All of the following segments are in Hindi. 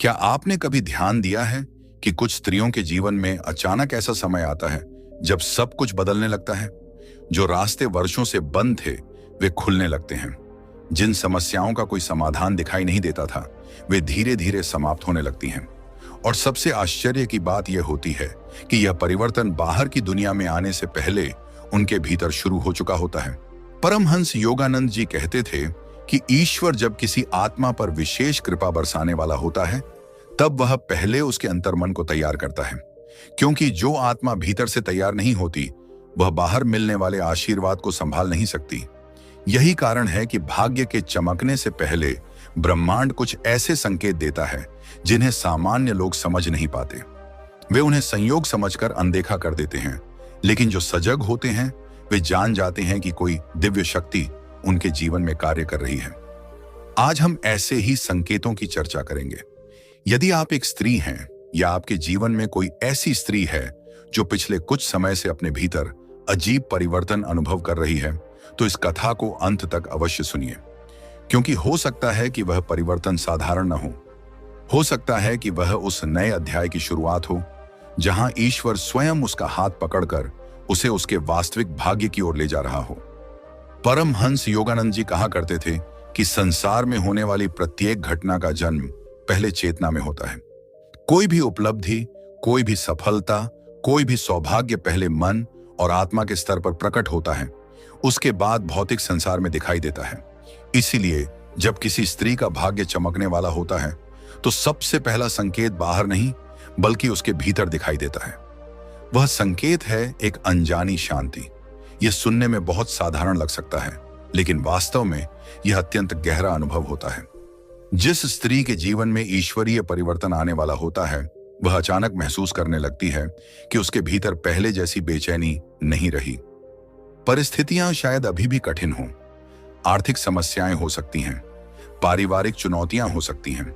क्या आपने कभी ध्यान दिया है कि कुछ स्त्रियों के जीवन में अचानक ऐसा समय आता है जब सब कुछ बदलने लगता है? जो रास्ते वर्षों से बंद थे वे खुलने लगते हैं। जिन समस्याओं का कोई समाधान दिखाई नहीं देता था वे धीरे धीरे समाप्त होने लगती हैं। और सबसे आश्चर्य की बात यह होती है कि यह परिवर्तन बाहर की दुनिया में आने से पहले उनके भीतर शुरू हो चुका होता है। परमहंस योगानंद जी कहते थे कि ईश्वर जब किसी आत्मा पर विशेष कृपा बरसाने वाला होता है तब वह पहले उसके अंतर्मन को तैयार करता है, क्योंकि जो आत्मा भीतर से तैयार नहीं होती वह बाहर मिलने वाले आशीर्वाद को संभाल नहीं सकती। यही कारण है कि भाग्य के चमकने से पहले ब्रह्मांड कुछ ऐसे संकेत देता है जिन्हें सामान्य लोग समझ नहीं पाते। वे उन्हें संयोग समझकर अनदेखा कर देते हैं, लेकिन जो सजग होते हैं वे जान जाते हैं कि कोई दिव्य शक्ति उनके जीवन में कार्य कर रही है। आज हम ऐसे ही संकेतों की चर्चा करेंगे। यदि आप एक स्त्री हैं या आपके जीवन में कोई ऐसी स्त्री है जो पिछले कुछ समय से अपने भीतर अजीब परिवर्तन अनुभव कर रही है, तो इस कथा को अंत तक अवश्य सुनिए, क्योंकि हो सकता है कि वह परिवर्तन साधारण न हो सकता है कि वह उस नए अध्याय की शुरुआत हो जहां ईश्वर स्वयं उसका हाथ पकड़कर उसे उसके वास्तविक भाग्य की ओर ले जा रहा हो। परमहंस योगानंद जी कहा करते थे कि संसार में होने वाली प्रत्येक घटना का जन्म पहले चेतना में होता है। कोई भी उपलब्धि, कोई भी सफलता, कोई भी सौभाग्य पहले मन और आत्मा के स्तर पर प्रकट होता है, उसके बाद भौतिक संसार में दिखाई देता है। इसीलिए जब किसी स्त्री का भाग्य चमकने वाला होता है तो सबसे पहला संकेत बाहर नहीं बल्कि उसके भीतर दिखाई देता है। वह संकेत है एक अनजानी शांति। यह सुनने में बहुत साधारण लग सकता है, लेकिन वास्तव में यह अत्यंत गहरा अनुभव होता है। जिस स्त्री के जीवन में ईश्वरीय परिवर्तन आने वाला होता है वह अचानक महसूस करने लगती है कि उसके भीतर पहले जैसी बेचैनी नहीं रही। परिस्थितियां शायद अभी भी कठिन हों, आर्थिक समस्याएं हो सकती हैं, पारिवारिक चुनौतियां हो सकती हैं,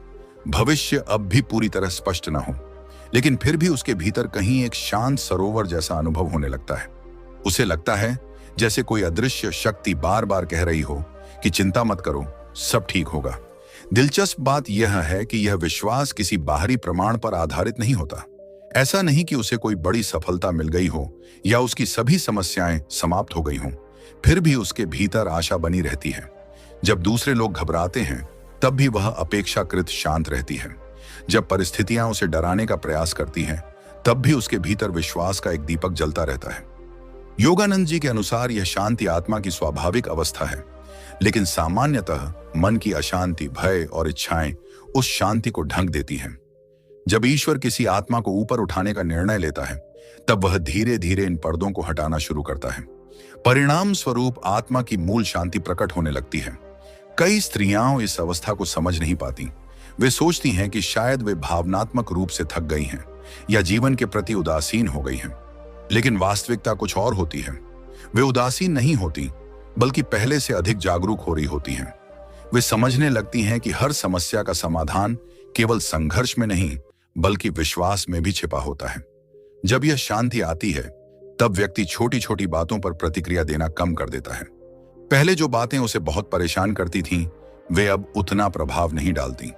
भविष्य अब भी पूरी तरह स्पष्ट न हो, लेकिन फिर भी उसके भीतर कहीं एक शांत सरोवर जैसा अनुभव होने लगता है। उसे लगता है जैसे कोई अदृश्य शक्ति बार बार कह रही हो कि चिंता मत करो, सब ठीक होगा। दिलचस्प बात यह है कि यह विश्वास किसी बाहरी प्रमाण पर आधारित नहीं होता। ऐसा नहीं कि उसे कोई बड़ी सफलता मिल गई हो या उसकी सभी समस्याएं समाप्त हो गई हों, फिर भी उसके भीतर आशा बनी रहती है। जब दूसरे लोग घबराते हैं तब भी वह अपेक्षाकृत शांत रहती है। जब परिस्थितियां उसे डराने का प्रयास करती हैं तब भी उसके भीतर विश्वास का एक दीपक जलता रहता है। योगानंद जी के अनुसार यह शांति आत्मा की स्वाभाविक अवस्था है, लेकिन सामान्यतः मन की अशांति, भय और इच्छाएं उस शांति को ढंक देती हैं। जब ईश्वर किसी आत्मा को ऊपर उठाने का निर्णय लेता है तब वह धीरे धीरे इन पर्दों को हटाना शुरू करता है। परिणाम स्वरूप आत्मा की मूल शांति प्रकट होने लगती है। कई स्त्रियां इस अवस्था को समझ नहीं पाती। वे सोचती हैं कि शायद वे भावनात्मक रूप से थक गई हैं या जीवन के प्रति उदासीन हो गई हैं, लेकिन वास्तविकता कुछ और होती है। वे उदासीन नहीं होती बल्कि पहले से अधिक जागरूक हो रही होती हैं। वे समझने लगती हैं कि हर समस्या का समाधान केवल संघर्ष में नहीं बल्कि विश्वास में भी छिपा होता है। जब यह शांति आती है तब व्यक्ति छोटी छोटी बातों पर प्रतिक्रिया देना कम कर देता है। पहले जो बातें उसे बहुत परेशान करती थीं, वे अब उतना प्रभाव नहीं डालती।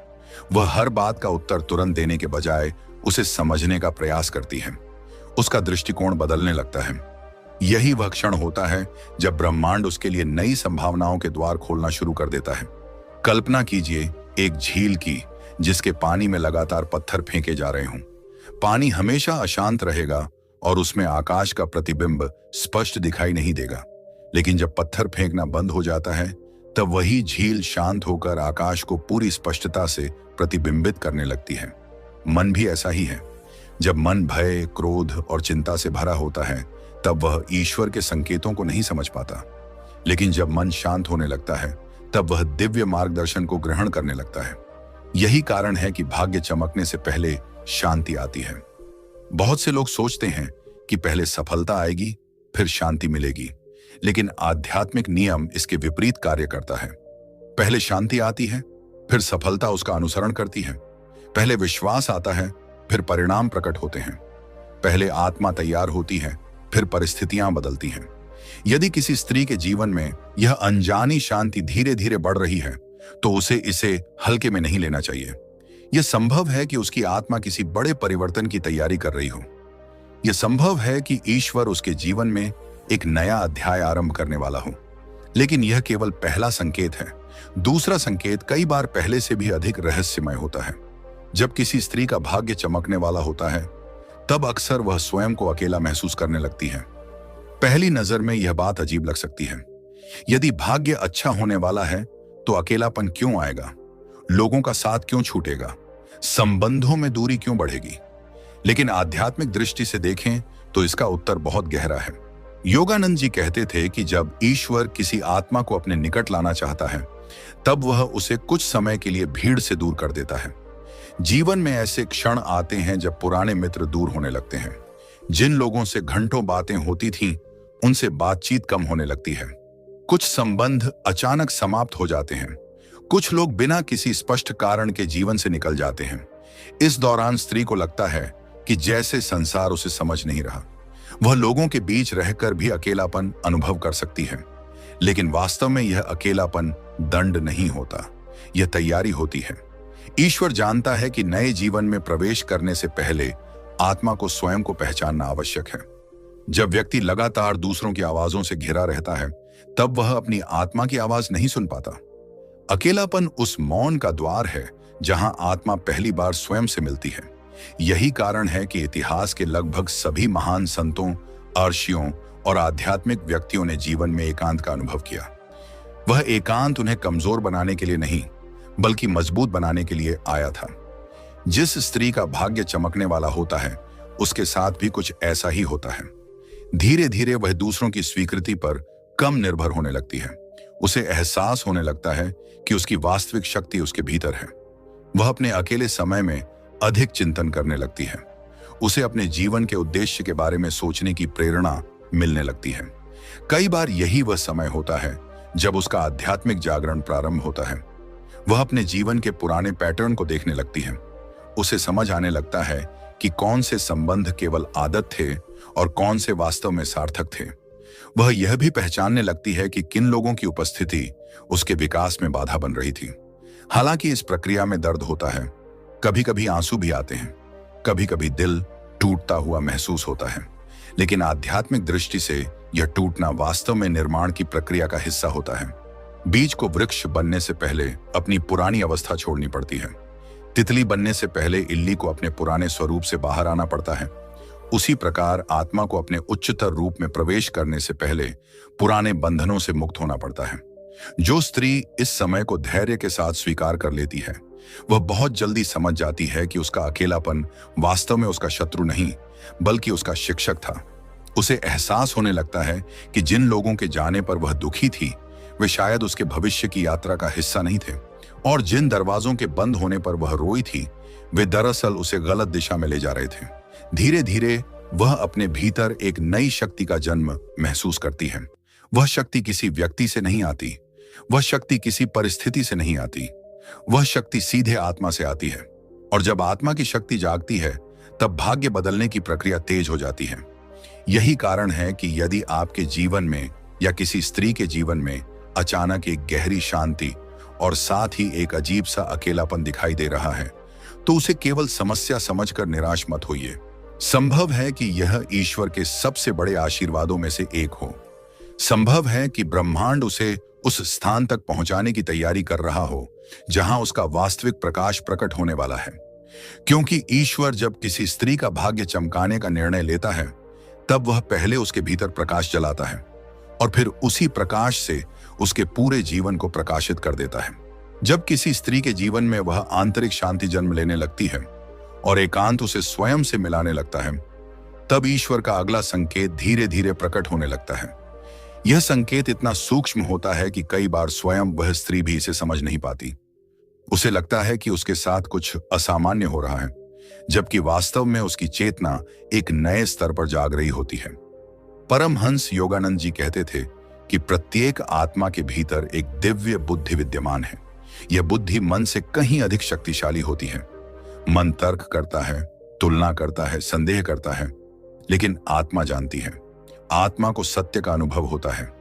वह हर बात का उत्तर तुरंत देने के बजाय उसे समझने का प्रयास करती है। उसका दृष्टिकोण बदलने लगता है। यही वह क्षण होता है जब ब्रह्मांड उसके लिए नई संभावनाओं के द्वार खोलना शुरू कर देता है। कल्पना कीजिए एक झील की जिसके पानी में लगातार पत्थर फेंके जा रहे हों। पानी हमेशा अशांत रहेगा और उसमें आकाश का प्रतिबिंब स्पष्ट दिखाई नहीं देगा, लेकिन जब पत्थर फेंकना बंद हो जाता है तब वही झील शांत होकर आकाश को पूरी स्पष्टता से प्रतिबिंबित करने लगती है। मन भी ऐसा ही है। जब मन भय, क्रोध और चिंता से भरा होता है तब वह ईश्वर के संकेतों को नहीं समझ पाता, लेकिन जब मन शांत होने लगता है तब वह दिव्य मार्गदर्शन को ग्रहण करने लगता है। यही कारण है कि भाग्य चमकने से पहले शांति आती है। बहुत से लोग सोचते हैं कि पहले सफलता आएगी फिर शांति मिलेगी, लेकिन आध्यात्मिक नियम इसके विपरीत कार्य करता है। पहले शांति आती है फिर सफलता उसका अनुसरण करती है। पहले विश्वास आता है फिर परिणाम प्रकट होते हैं। पहले आत्मा तैयार होती है फिर परिस्थितियां बदलती हैं। यदि किसी स्त्री के जीवन में यह अनजानी शांति धीरे धीरे बढ़ रही है तो उसे इसे हल्के में नहीं लेना चाहिए। यह संभव है कि उसकी आत्मा किसी बड़े परिवर्तन की तैयारी कर रही हो। यह संभव है कि ईश्वर उसके जीवन में एक नया अध्याय आरंभ करने वाला हो। लेकिन यह केवल पहला संकेत है। दूसरा संकेत कई बार पहले से भी अधिक रहस्यमय होता है। जब किसी स्त्री का भाग्य चमकने वाला होता है, तब अक्सर वह स्वयं को अकेला महसूस करने लगती है। पहली नजर में यह बात अजीब लग सकती है। यदि भाग्य अच्छा होने वाला है तो अकेलापन क्यों आएगा? लोगों का साथ क्यों छूटेगा? संबंधों में दूरी क्यों बढ़ेगी? लेकिन आध्यात्मिक दृष्टि से देखें तो इसका उत्तर बहुत गहरा है। योगानंद जी कहते थे कि जब ईश्वर किसी आत्मा को अपने निकट लाना चाहता है, तब वह उसे कुछ समय के लिए भीड़ से दूर कर देता है। जीवन में ऐसे क्षण आते हैं जब पुराने मित्र दूर होने लगते हैं। जिन लोगों से घंटों बातें होती थीं, उनसे बातचीत कम होने लगती है। कुछ संबंध अचानक समाप्त हो जाते हैं। कुछ लोग बिना किसी स्पष्ट कारण के जीवन से निकल जाते हैं। इस दौरान स्त्री को लगता है कि जैसे संसार उसे समझ नहीं रहा। वह लोगों के बीच रहकर भी अकेलापन अनुभव कर सकती है। लेकिन वास्तव में यह अकेलापन दंड नहीं होता, यह तैयारी होती है। ईश्वर जानता है कि नए जीवन में प्रवेश करने से पहले आत्मा को स्वयं को पहचानना आवश्यक है। जब व्यक्ति लगातार दूसरों की आवाजों से घिरा रहता है, तब वह अपनी आत्मा की आवाज नहीं सुन पाता। अकेलापन उस मौन का द्वार है जहां आत्मा पहली बार स्वयं से मिलती है। यही कारण है कि इतिहास के लगभग सभी महान संतों, अर्षियों और आध्यात्मिक व्यक्तियों ने जीवन में एकांत का अनुभव किया। वह एकांत उन्हें कमजोर बनाने के लिए नहीं, बल्कि मजबूत बनाने के लिए आया था। जिस स्त्री का भाग्य चमकने वाला होता है, उसके साथ भी कुछ ऐसा ही होता है। धीरे धीरे वह दूसरों की स्वीकृति पर कम निर्भर होने लगती है। उसे एहसास होने लगता है कि उसकी वास्तविक शक्ति उसके भीतर है। वह अपने अकेले समय में अधिक चिंतन करने लगती है। उसे अपने जीवन के उद्देश्य के बारे में सोचने की प्रेरणा मिलने लगती है। कई बार यही वह समय होता है जब उसका आध्यात्मिक जागरण प्रारंभ होता है। वह अपने जीवन के पुराने पैटर्न को देखने लगती है। उसे समझ आने लगता है कि कौन से संबंध केवल आदत थे और कौन से वास्तव में सार्थक थे। वह यह भी पहचानने लगती है कि किन लोगों की उपस्थिति उसके विकास में बाधा बन रही थी। हालांकि इस प्रक्रिया में दर्द होता है, कभी कभी आंसू भी आते हैं, कभी कभी दिल टूटता हुआ महसूस होता है। लेकिन आध्यात्मिक दृष्टि से यह टूटना वास्तव में निर्माण की प्रक्रिया का हिस्सा होता है। बीज को वृक्ष बनने से पहले अपनी पुरानी अवस्था छोड़नी पड़ती है। तितली बनने से पहले इल्ली को अपने पुराने स्वरूप से बाहर आना पड़ता है। उसी प्रकार आत्मा को अपने उच्चतर रूप में प्रवेश करने से पहले पुराने बंधनों से मुक्त होना पड़ता है। जो स्त्री इस समय को धैर्य के साथ स्वीकार कर लेती है, वह बहुत जल्दी समझ जाती है कि उसका अकेलापन वास्तव में उसका शत्रु नहीं, बल्कि उसका शिक्षक था। उसे एहसास होने लगता है कि जिन लोगों के जाने पर वह दुखी थी, वे शायद उसके भविष्य की यात्रा का हिस्सा नहीं थे, और जिन दरवाजों के बंद होने पर वह रोई थी, वे दरअसल उसे गलत दिशा में ले जा रहे थे। धीरे धीरे वह अपने भीतर एक नई शक्ति का जन्म महसूस करती है। वह शक्ति किसी व्यक्ति से नहीं आती, वह शक्ति किसी परिस्थिति से नहीं आती, वह शक्ति सीधे आत्मा से आती है। और जब आत्मा की शक्ति जागती है, तब भाग्य बदलने की प्रक्रिया तेज हो जाती है। यही कारण है कि यदि आपके जीवन में या किसी स्त्री के जीवन में अचानक एक गहरी शांति और साथ ही एक अजीब सा अकेलापन दिखाई दे रहा है, तो उसे केवल समस्या समझकर निराश मत होइए। संभव है कि यह ईश्वर के सबसे बड़े आशीर्वादों में से एक हो। संभव है कि ब्रह्मांड उसे उस स्थान तक पहुंचाने की तैयारी कर रहा हो जहां उसका वास्तविक प्रकाश प्रकट होने वाला है। क्योंकि ईश्वर जब किसी स्त्री का भाग्य चमकाने का निर्णय लेता है, तब वह पहले उसके भीतर प्रकाश जलाता है और फिर उसी प्रकाश से उसके पूरे जीवन को प्रकाशित कर देता है। जब किसी स्त्री के जीवन में वह आंतरिक शांति जन्म लेने लगती है और एकांत उसे स्वयं से मिलाने लगता है, तब ईश्वर का अगला संकेत धीरे धीरे प्रकट होने लगता है। यह संकेत इतना सूक्ष्म होता है कि कई बार स्वयं वह स्त्री भी इसे समझ नहीं पाती। उसे लगता है कि उसके साथ कुछ असामान्य हो रहा है, जबकि वास्तव में उसकी चेतना एक नए स्तर पर जाग रही होती है। परमहंस योगानंद जी कहते थे कि प्रत्येक आत्मा के भीतर एक दिव्य बुद्धि विद्यमान है। यह बुद्धि मन से कहीं अधिक शक्तिशाली होती है। मन तर्क करता है, तुलना करता है, संदेह करता है, लेकिन आत्मा जानती है। आत्मा को सत्य का अनुभव होता है।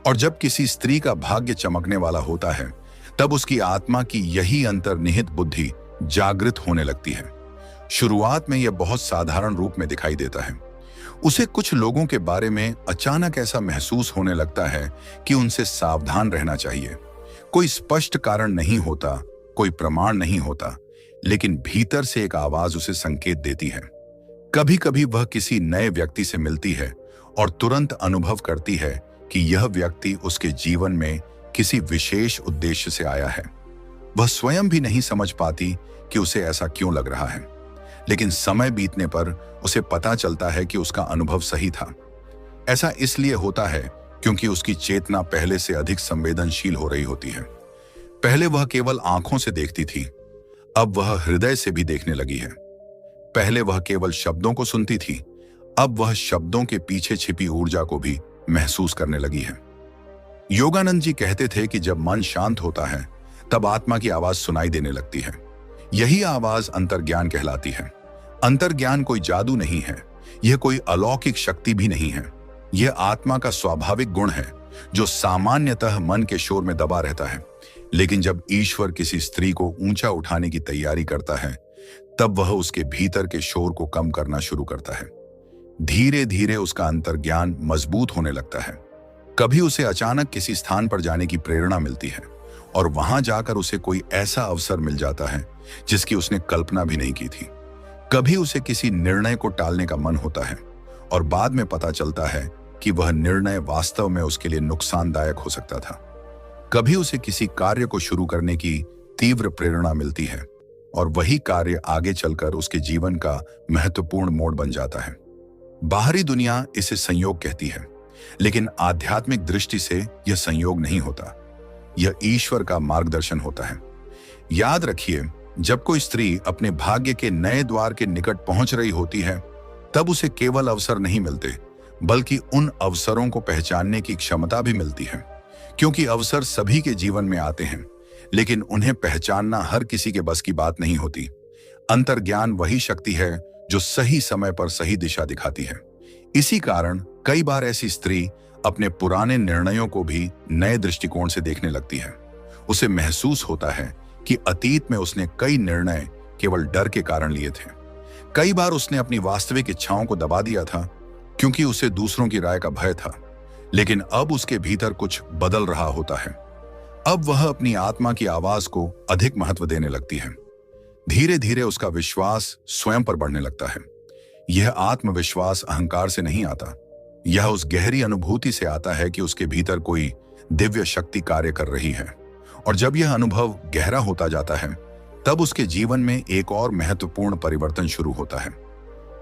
और जब किसी स्त्री का भाग्य चमकने वाला होता है, तब उसकी आत्मा की यही अंतर्निहित बुद्धि जागृत होने लगती है। शुरुआत में यह बहुत साधारण रूप में दिखाई देता है। उसे कुछ लोगों के बारे में अचानक ऐसा महसूस होने लगता है कि उनसे सावधान रहना चाहिए। कोई स्पष्ट कारण नहीं होता, कोई प्रमाण नहीं होता, लेकिन भीतर से एक आवाज उसे संकेत देती है। कभी कभी वह किसी नए व्यक्ति से मिलती है और तुरंत अनुभव करती है कि यह व्यक्ति उसके जीवन में किसी विशेष उद्देश्य से आया है। वह स्वयं भी नहीं समझ पाती कि उसे ऐसा क्यों लग रहा है, लेकिन समय बीतने पर उसे पता चलता है कि उसका अनुभव सही था। ऐसा इसलिए होता है क्योंकि उसकी चेतना पहले से अधिक संवेदनशील हो रही होती है। पहले वह केवल आंखों से देखती थी, अब वह हृदय से भी देखने लगी है। पहले वह केवल शब्दों को सुनती थी, अब वह शब्दों के पीछे छिपी ऊर्जा को भी महसूस करने लगी है। योगानंद जी कहते थे कि जब मन शांत होता है तब आत्मा की आवाज सुनाई देने लगती है। यही आवाज अंतर्ज्ञान कहलाती है। अंतर्ज्ञान कोई जादू नहीं है, यह कोई अलौकिक शक्ति भी नहीं है। यह आत्मा का स्वाभाविक गुण है जो सामान्यतः मन के शोर में दबा रहता है। लेकिन जब ईश्वर किसी स्त्री को ऊंचा उठाने की तैयारी करता है तब वह उसके भीतर के शोर को कम करना शुरू करता है। धीरे धीरे उसका अंतर्ज्ञान मजबूत होने लगता है। कभी उसे अचानक किसी स्थान पर जाने की प्रेरणा मिलती है और वहां जाकर उसे कोई ऐसा अवसर मिल जाता है जिसकी उसने कल्पना भी नहीं की थी। कभी उसे किसी निर्णय को टालने का मन होता है और बाद में पता चलता है कि वह निर्णय वास्तव में उसके लिए नुकसानदायक हो सकता था। कभी उसे किसी कार्य को शुरू करने की तीव्र प्रेरणा मिलती है और वही कार्य आगे चलकर उसके जीवन का महत्वपूर्ण मोड़ बन जाता है। बाहरी दुनिया इसे संयोग कहती है, लेकिन आध्यात्मिक दृष्टि से यह संयोग नहीं होता, यह ईश्वर का मार्गदर्शन होता है। याद रखिए, जब कोई स्त्री अपने भाग्य के नए द्वार के निकट पहुंच रही होती है तब उसे केवल अवसर नहीं मिलते, बल्कि उन अवसरों को पहचानने की क्षमता भी मिलती है। क्योंकि अवसर सभी के जीवन में आते हैं, लेकिन उन्हें पहचानना हर किसी के बस की बात नहीं होती। अंतर्ज्ञान वही शक्ति है जो सही समय पर सही दिशा दिखाती है। इसी कारण कई बार ऐसी स्त्री अपने पुराने निर्णयों को भी नए दृष्टिकोण से देखने लगती है। उसे महसूस होता है कि अतीत में उसने कई निर्णय केवल डर के कारण लिए थे। कई बार उसने अपनी वास्तविक इच्छाओं को दबा दिया था क्योंकि उसे दूसरों की राय का भय था, लेकिन अब उसके भीतर कुछ बदल रहा होता है। अब वह अपनी आत्मा की आवाज को अधिक महत्व देने लगती है। धीरे धीरे उसका विश्वास स्वयं पर बढ़ने लगता है। यह आत्मविश्वास अहंकार से नहीं आता, यह उस गहरी अनुभूति से आता है कि उसके भीतर कोई दिव्य शक्ति कार्य कर रही है। और जब यह अनुभव गहरा होता जाता है तब उसके जीवन में एक और महत्वपूर्ण परिवर्तन शुरू होता है।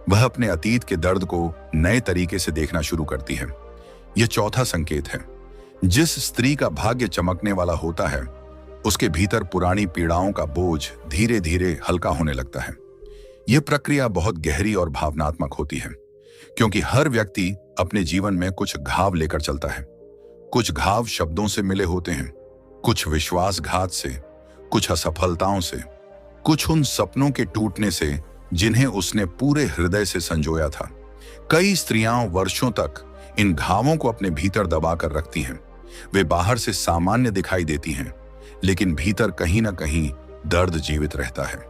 वह अपने अतीत के दर्द को नए तरीके से देखना शुरू करती है। यह चौथा संकेत है। जिस स्त्री का भाग्य चमकने वाला होता है उसके भीतर पुरानी पीड़ाओं का बोझ धीरे धीरे हल्का होने लगता है। यह प्रक्रिया बहुत गहरी और भावनात्मक होती है, क्योंकि हर व्यक्ति अपने जीवन में कुछ घाव लेकर चलता है। कुछ घाव शब्दों से मिले होते हैं, कुछ विश्वासघात से, कुछ असफलताओं से, कुछ उन सपनों के टूटने से जिन्हें उसने पूरे हृदय से संजोया था। कई स्त्रियां वर्षों तक इन घावों को अपने भीतर दबा कर रखती हैं। वे बाहर से सामान्य दिखाई देती हैं, लेकिन भीतर कहीं ना कहीं दर्द जीवित रहता है।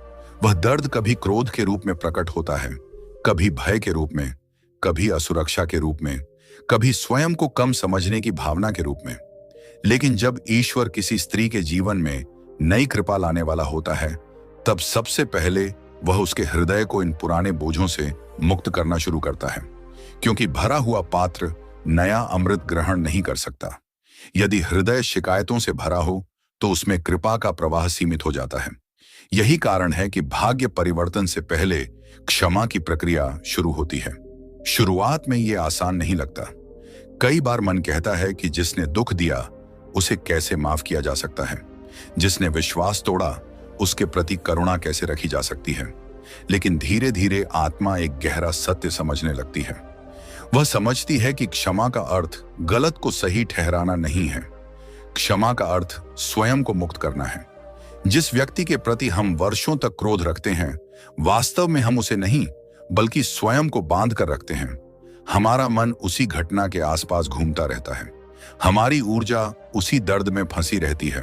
वह दर्द कभी क्रोध के रूप में प्रकट होता है, कभी भय के रूप में, कभी असुरक्षा के रूप में, कभी स्वयं को कम समझने की भावना के रूप में। लेकिन जब ईश्वर किसी स्त्री के जीवन में नई कृपा लाने वाला होता है तब सबसे पहले वह उसके हृदय को इन पुराने बोझों से मुक्त करना शुरू करता है, क्योंकि भरा हुआ पात्र नया अमृत ग्रहण नहीं कर सकता। यदि हृदय शिकायतों से भरा हो तो उसमें कृपा का प्रवाह सीमित हो जाता है। यही कारण है कि भाग्य परिवर्तन से पहले क्षमा की प्रक्रिया शुरू होती है। शुरुआत में यह आसान नहीं लगता। कई बार मन कहता है कि जिसने दुख दिया उसे कैसे माफ किया जा सकता है, जिसने विश्वास तोड़ा उसके प्रति करुणा कैसे रखी जा सकती है। लेकिन धीरे धीरे आत्मा एक गहरा सत्य समझने लगती है। वह समझती है कि क्षमा का अर्थ गलत को सही ठहराना नहीं है। क्षमा का अर्थ स्वयं को मुक्त करना है। जिस व्यक्ति के प्रति हम वर्षों तक क्रोध रखते हैं, वास्तव में हम उसे नहीं बल्कि स्वयं को बांध कर रखते हैं। हमारा मन उसी घटना के आसपास घूमता रहता है, हमारी ऊर्जा उसी दर्द में फंसी रहती है,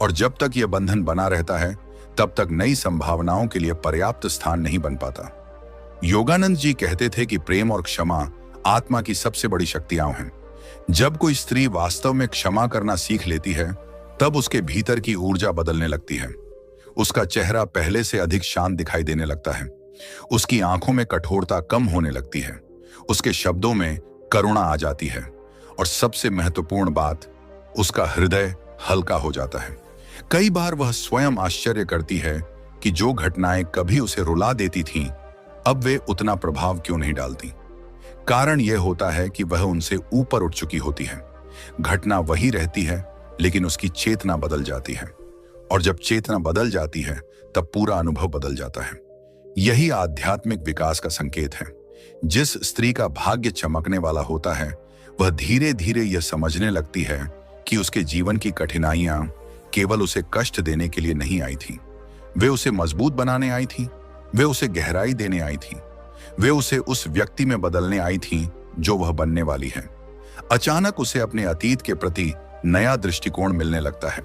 और जब तक यह बंधन बना रहता है तब तक नई संभावनाओं के लिए पर्याप्त स्थान नहीं बन पाता। योगानंद जी कहते थे कि प्रेम और क्षमा आत्मा की सबसे बड़ी शक्तियां हैं। जब कोई स्त्री वास्तव में क्षमा करना सीख लेती है, तब उसके भीतर की ऊर्जा बदलने लगती है। उसका चेहरा पहले से अधिक शांत दिखाई देने लगता है। उसकी आंखों में कठोरता कम होने लगती है। उसके शब्दों में करुणा आ जाती है और सबसे महत्वपूर्ण बात, उसका हृदय हल्का हो जाता है। कई बार वह स्वयं आश्चर्य करती है कि जो घटनाएं कभी उसे रुला देती थीं, अब वे उतना प्रभाव क्यों नहीं डालती। कारण यह होता है कि वह उनसे ऊपर उठ चुकी होती है। घटना वही रहती है, लेकिन उसकी चेतना बदल जाती है, और जब चेतना बदल जाती है तब पूरा अनुभव बदल जाता है। यही आध्यात्मिक विकास का संकेत है। जिस स्त्री का भाग्य चमकने वाला होता है, वह धीरे धीरे यह समझने लगती है कि उसके जीवन की कठिनाइयां केवल उसे कष्ट देने के लिए नहीं आई थी। वे उसे मजबूत बनाने आई थी, वे उसे गहराई देने आई थी, वे उसे उस व्यक्ति में बदलने आई थी जो वह बनने वाली है। अचानक उसे अपने अतीत के प्रति नया दृष्टिकोण मिलने लगता है।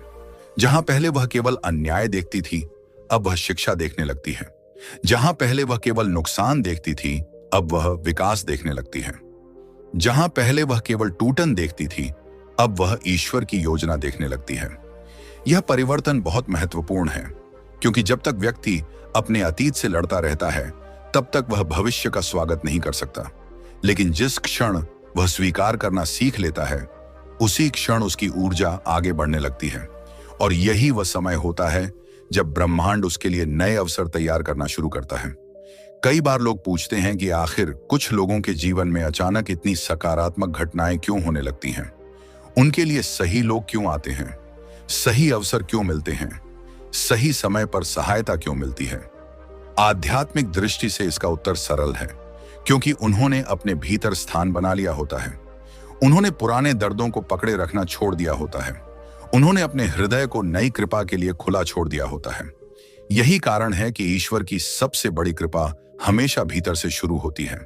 जहां पहले वह केवल अन्याय देखती थी, अब वह शिक्षा देखने लगती है। जहां पहले वह केवल नुकसान देखती थी, अब वह विकास देखने लगती है। जहां पहले वह केवल टूटन देखती थी, अब वह ईश्वर की योजना देखने लगती है। यह परिवर्तन बहुत महत्वपूर्ण है, क्योंकि जब तक व्यक्ति अपने अतीत से लड़ता रहता है, तब तक वह भविष्य का स्वागत नहीं कर सकता। लेकिन जिस क्षण वह स्वीकार करना सीख लेता है, उसी क्षण उसकी ऊर्जा आगे बढ़ने लगती है। और यही वह समय होता है जब ब्रह्मांड उसके लिए नए अवसर तैयार करना शुरू करता है। कई बार लोग पूछते हैं कि आखिर कुछ लोगों के जीवन में अचानक इतनी सकारात्मक घटनाएं क्यों होने लगती हैं? उनके लिए सही लोग क्यों आते हैं? सही अवसर क्यों मिलते हैं? सही समय पर सहायता क्यों मिलती है? आध्यात्मिक दृष्टि से इसका उत्तर सरल है, क्योंकि उन्होंने अपने भीतर स्थान बना लिया होता है। उन्होंने पुराने दर्दों को पकड़े रखना छोड़ दिया होता है। उन्होंने अपने हृदय को नई कृपा के लिए खुला छोड़ दिया होता है। यही कारण है कि ईश्वर की सबसे बड़ी कृपा हमेशा भीतर से शुरू होती है।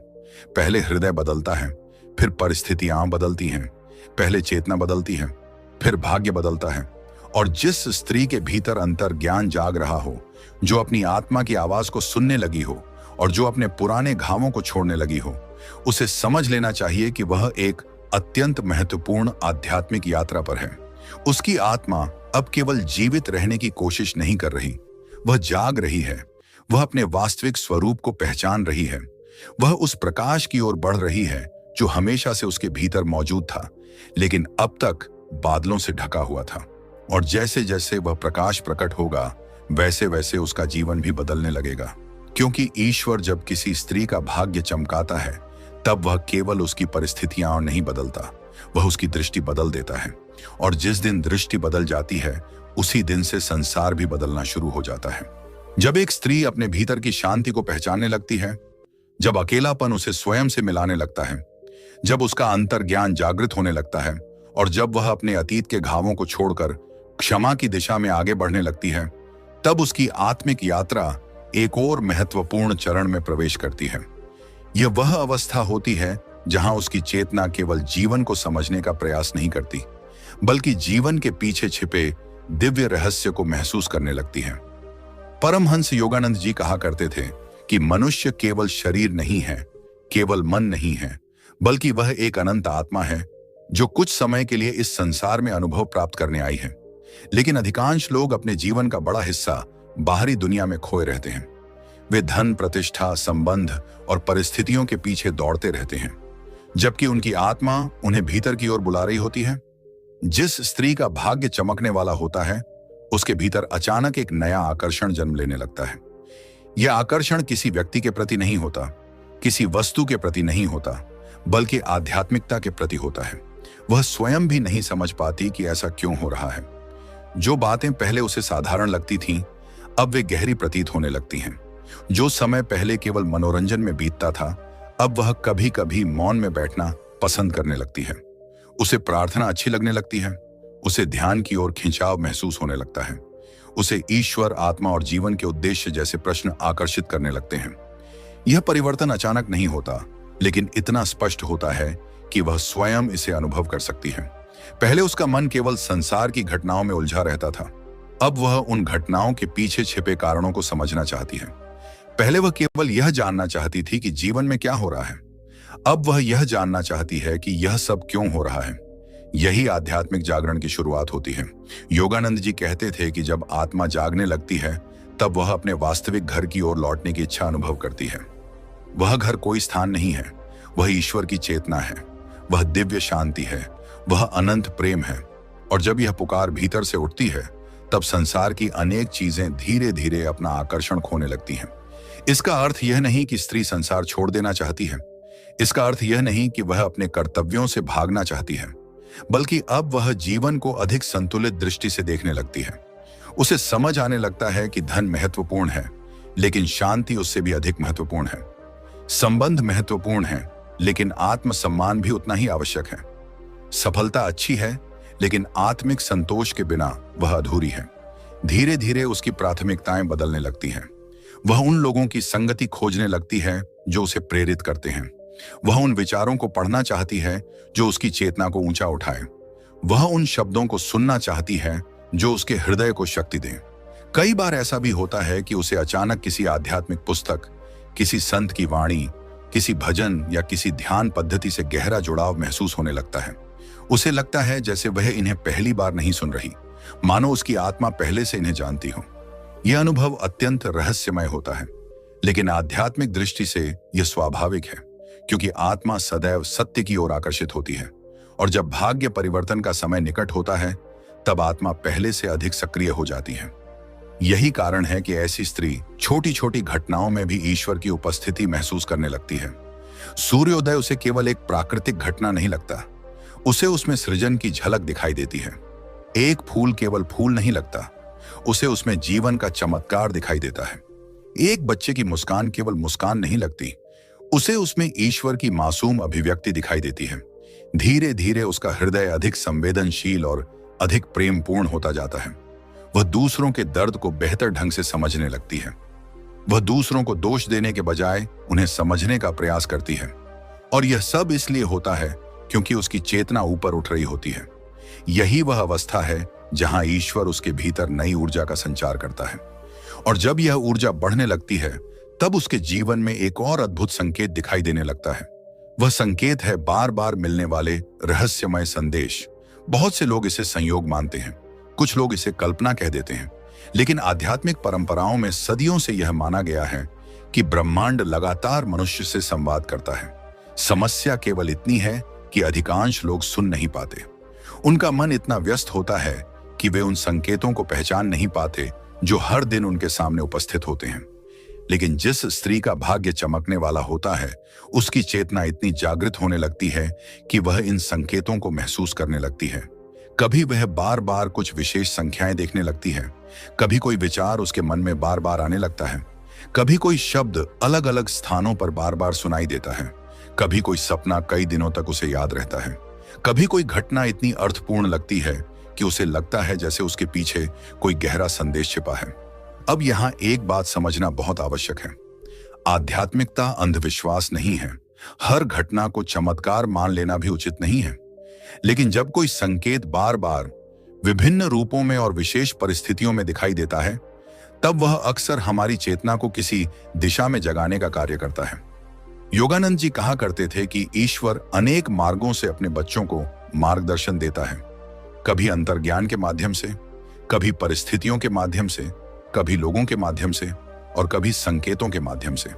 पहले हृदय बदलता है, फिर परिस्थितियां बदलती हैं। पहले चेतना बदलती है, फिर भाग्य बदलता है। और जिस स्त्री के भीतर अंतर ज्ञान जाग रहा हो, जो अपनी आत्मा की आवाज को सुनने लगी हो और जो अपने पुराने घावों को छोड़ने लगी हो, उसे समझ लेना चाहिए कि वह एक अत्यंत महत्वपूर्ण आध्यात्मिक यात्रा पर है। उसकी आत्मा अब केवल जीवित रहने की कोशिश नहीं कर रही, वह जाग रही है। वह अपने वास्तविक स्वरूप को पहचान रही है। वह उस प्रकाश की ओर बढ़ रही है जो हमेशा से उसके भीतर मौजूद था, लेकिन अब तक बादलों से ढका हुआ था। और जैसे जैसे वह प्रकाश प्रकट होगा, वैसे वैसे उसका जीवन भी बदलने लगेगा। क्योंकि ईश्वर जब किसी स्त्री का भाग्य चमकाता है, तब वह केवल उसकी परिस्थितियां नहीं बदलता, वह उसकी दृष्टि बदल देता है। और जिस दिन दृष्टि बदल जाती है, उसी दिन से संसार भी बदलना शुरू हो जाता है। जब एक स्त्री अपने भीतर की शांति को पहचानने लगती है, जब अकेलापन उसे स्वयं से मिलाने लगता है, जब उसका अंतर ज्ञान जागृत होने लगता है, और जब वह अपने अतीत के घावों को छोड़कर क्षमा की दिशा में आगे बढ़ने लगती है, तब उसकी आत्मिक यात्रा एक और महत्वपूर्ण चरण में प्रवेश करती है। यह वह अवस्था होती है जहां उसकी चेतना केवल जीवन को समझने का प्रयास नहीं करती, बल्कि जीवन के पीछे छिपे दिव्य रहस्य को महसूस करने लगती है। परमहंस योगानंद जी कहा करते थे कि मनुष्य केवल शरीर नहीं है, केवल मन नहीं है, बल्कि वह एक अनंत आत्मा है जो कुछ समय के लिए इस संसार में अनुभव प्राप्त करने आई है। लेकिन अधिकांश लोग अपने जीवन का बड़ा हिस्सा बाहरी दुनिया में खोए रहते हैं। वे धन, प्रतिष्ठा, संबंध और परिस्थितियों के पीछे दौड़ते रहते हैं, जबकि उनकी आत्मा उन्हें भीतर की ओर बुला रही होती है। जिस स्त्री का भाग्य चमकने वाला होता है, उसके भीतर अचानक एक नया आकर्षण जन्म लेने लगता है। यह आकर्षण किसी व्यक्ति के प्रति नहीं होता, किसी वस्तु के प्रति नहीं होता, बल्कि आध्यात्मिकता के प्रति होता है। वह स्वयं भी नहीं समझ पाती कि ऐसा क्यों हो रहा है। जो बातें पहले उसे साधारण लगती थीं, अब वे गहरी प्रतीत होने लगती हैं। जो समय पहले केवल मनोरंजन में बीतता था, अब वह कभी कभी मौन में बैठना पसंद करने लगती है। उसे प्रार्थना अच्छी लगने लगती है। उसे ध्यान की ओर खिंचाव महसूस होने लगता है। उसे ईश्वर, आत्मा और जीवन के उद्देश्य जैसे प्रश्न आकर्षित करने लगते हैं। यह परिवर्तन अचानक नहीं होता, लेकिन इतना स्पष्ट होता है कि वह स्वयं इसे अनुभव कर सकती है। पहले उसका मन केवल संसार की घटनाओं में उलझा रहता था, अब वह उन घटनाओं के पीछे छिपे कारणों को समझना चाहती है। पहले वह केवल यह जानना चाहती थी कि जीवन में क्या हो रहा है। अब वह यह जानना चाहती है कि यह सब क्यों हो रहा है। यही आध्यात्मिक जागरण की शुरुआत होती है। योगानंद जी कहते थे कि जब आत्मा जागने लगती है तब वह अपने वास्तविक घर की ओर लौटने की इच्छा अनुभव करती है। वह घर कोई स्थान नहीं है, वह ईश्वर की चेतना है, वह दिव्य शांति है, वह अनंत प्रेम है। और जब यह पुकार भीतर से उठती है तब संसार की अनेक चीजें धीरे धीरे अपना आकर्षण खोने लगती हैं। इसका अर्थ यह नहीं कि स्त्री संसार छोड़ देना चाहती है, इसका अर्थ यह नहीं कि वह अपने कर्तव्यों से भागना चाहती है, बल्कि अब वह जीवन को अधिक संतुलित दृष्टि से देखने लगती है। उसे समझ आने लगता है कि धन महत्वपूर्ण है, लेकिन शांति उससे भी अधिक महत्वपूर्ण है। संबंध महत्वपूर्ण है, लेकिन आत्मसम्मान भी उतना ही आवश्यक है। सफलता अच्छी है, लेकिन आत्मिक संतोष के बिना वह अधूरी है। धीरे धीरे उसकी प्राथमिकताएं बदलने लगती हैं। वह उन लोगों की संगति खोजने लगती है जो उसे प्रेरित करते हैं। वह उन विचारों को पढ़ना चाहती है जो उसकी चेतना को ऊंचा उठाए। वह उन शब्दों को सुनना चाहती है जो उसके हृदय को शक्ति दें। कई बार ऐसा भी होता है कि उसे अचानक किसी आध्यात्मिक पुस्तक, किसी संत की वाणी, किसी भजन या किसी ध्यान पद्धति से गहरा जुड़ाव महसूस होने लगता है। उसे लगता है जैसे वह इन्हें पहली बार नहीं सुन रही, मानो उसकी आत्मा पहले से इन्हें जानती हो। यह अनुभव अत्यंत रहस्यमय होता है, लेकिन आध्यात्मिक दृष्टि से यह स्वाभाविक है, क्योंकि आत्मा सदैव सत्य की ओर आकर्षित होती है। और जब भाग्य परिवर्तन का समय निकट होता है तब आत्मा पहले से अधिक सक्रिय हो जाती है। यही कारण है कि ऐसी स्त्री छोटी छोटी घटनाओं में भी ईश्वर की उपस्थिति महसूस करने लगती है। सूर्योदय उसे केवल एक प्राकृतिक घटना नहीं लगता, उसे उसमें सृजन की झलक दिखाई देती है। एक फूल केवल फूल नहीं लगता, उसे उसमें जीवन का चमत्कार दिखाई देता है। एक बच्चे की मुस्कान केवल मुस्कान नहीं लगती, उसे उसमें ईश्वर की मासूम अभिव्यक्ति दिखाई देती है। धीरे धीरे उसका हृदय अधिक संवेदनशील और अधिक प्रेमपूर्ण होता जाता है। वह दूसरों के दर्द को बेहतर ढंग से समझने लगती है। वह दूसरों को दोष देने के बजाय उन्हें समझने का प्रयास करती है। और यह सब इसलिए होता है क्योंकि उसकी चेतना ऊपर उठ रही होती है। यही वह अवस्था है जहां ईश्वर उसके भीतर नई ऊर्जा का संचार करता है। और जब यह ऊर्जा बढ़ने लगती है तब उसके जीवन में एक और अद्भुत संकेत दिखाई देने लगता है। वह संकेत है बार बार मिलने वाले रहस्यमय संदेश। बहुत से लोग इसे संयोग मानते हैं, कुछ लोग इसे कल्पना कह देते हैं, लेकिन आध्यात्मिक परंपराओं में सदियों से यह माना गया है कि ब्रह्मांड लगातार मनुष्य से संवाद करता है। समस्या केवल इतनी है कि अधिकांश लोग सुन नहीं पाते। उनका मन इतना व्यस्त होता है कि वे उन संकेतों को पहचान नहीं पाते जो हर दिन उनके सामने उपस्थित होते हैं। लेकिन जिस स्त्री का भाग्य चमकने वाला होता है, उसकी चेतना इतनी जागृत होने लगती है कि वह इन संकेतों को महसूस करने लगती है। कभी वह बार बार कुछ विशेष संख्याएं देखने लगती है, कभी कोई विचार उसके मन में बार बार आने लगता है, कभी कोई शब्द अलग अलग स्थानों पर बार बार सुनाई देता है, कभी कोई सपना कई दिनों तक उसे याद रहता है, कभी कोई घटना इतनी अर्थपूर्ण लगती है कि उसे लगता है जैसे उसके पीछे कोई गहरा संदेश छिपा है। अब यहाँ एक बात समझना बहुत आवश्यक है। आध्यात्मिकता अंधविश्वास नहीं है। हर घटना को चमत्कार मान लेना भी उचित नहीं है। लेकिन जब कोई संकेत बार बार विभिन्न रूपों में और विशेष परिस्थितियों में दिखाई देता है, तब वह अक्सर हमारी चेतना को किसी दिशा में जगाने का कार्य करता है। योगानंद जी कहा करते थे कि ईश्वर अनेक मार्गों से अपने बच्चों को मार्गदर्शन देता है, कभी अंतर्ज्ञान के माध्यम से, कभी परिस्थितियों के माध्यम से, कभी लोगों के माध्यम से और कभी संकेतों के माध्यम से।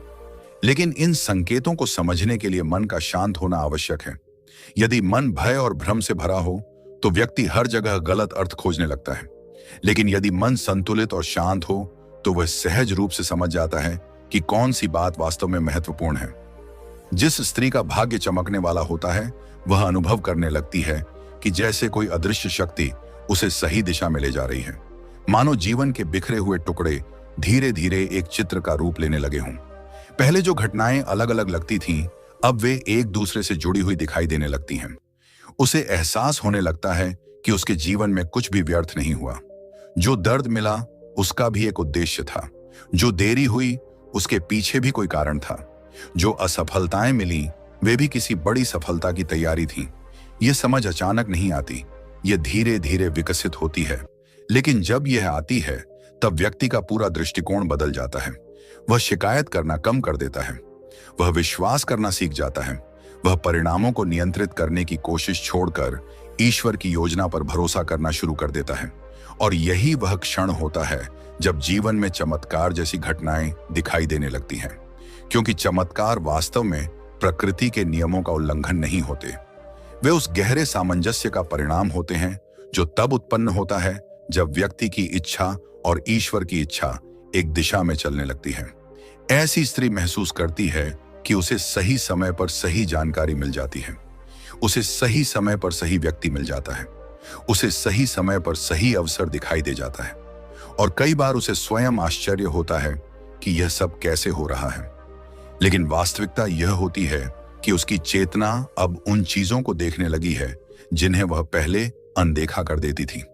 लेकिन इन संकेतों को समझने के लिए मन का शांत होना आवश्यक है। यदि मन भय और भ्रम से भरा हो तो व्यक्ति हर जगह गलत अर्थ खोजने लगता है। लेकिन यदि मन संतुलित और शांत हो तो वह सहज रूप से समझ जाता है कि कौन सी बात वास्तव में महत्वपूर्ण है। जिस स्त्री का भाग्य चमकने वाला होता है, वह अनुभव करने लगती है कि जैसे कोई अदृश्य शक्ति उसे सही दिशा में ले जा रही है। मानो जीवन के बिखरे हुए टुकड़े धीरे धीरे एक चित्र का रूप लेने लगे हों। पहले जो घटनाएं अलग अलग लगती थीं, अब वे एक दूसरे से जुड़ी हुई दिखाई देने लगती हैं। उसे एहसास होने लगता है कि उसके जीवन में कुछ भी व्यर्थ नहीं हुआ। जो दर्द मिला उसका भी एक उद्देश्य था, जो देरी हुई उसके पीछे भी कोई कारण था, जो असफलताएं मिली वे भी किसी बड़ी सफलता की तैयारी थी। ये समझ अचानक नहीं आती, ये धीरे धीरे विकसित होती है। लेकिन जब यह आती है तब व्यक्ति का पूरा दृष्टिकोण बदल जाता है। वह शिकायत करना कम कर देता है, वह विश्वास करना सीख जाता है, वह परिणामों को नियंत्रित करने की कोशिश छोड़कर ईश्वर की योजना पर भरोसा करना शुरू कर देता है। और यही वह क्षण होता है जब जीवन में चमत्कार जैसी घटनाएं दिखाई देने लगती हैं, क्योंकि चमत्कार वास्तव में प्रकृति के नियमों का उल्लंघन नहीं होते। वे उस गहरे सामंजस्य का परिणाम होते हैं जो तब उत्पन्न होता है जब व्यक्ति की इच्छा और ईश्वर की इच्छा एक दिशा में चलने लगती है। ऐसी स्त्री महसूस करती है कि उसे सही समय पर सही जानकारी मिल जाती है, उसे सही समय पर सही व्यक्ति मिल जाता है, उसे सही समय पर सही अवसर दिखाई दे जाता है, और कई बार उसे स्वयं आश्चर्य होता है कि यह सब कैसे हो रहा है। लेकिन वास्तविकता यह होती है कि उसकी चेतना अब उन चीजों को देखने लगी है जिन्हें वह पहले अनदेखा कर देती थी।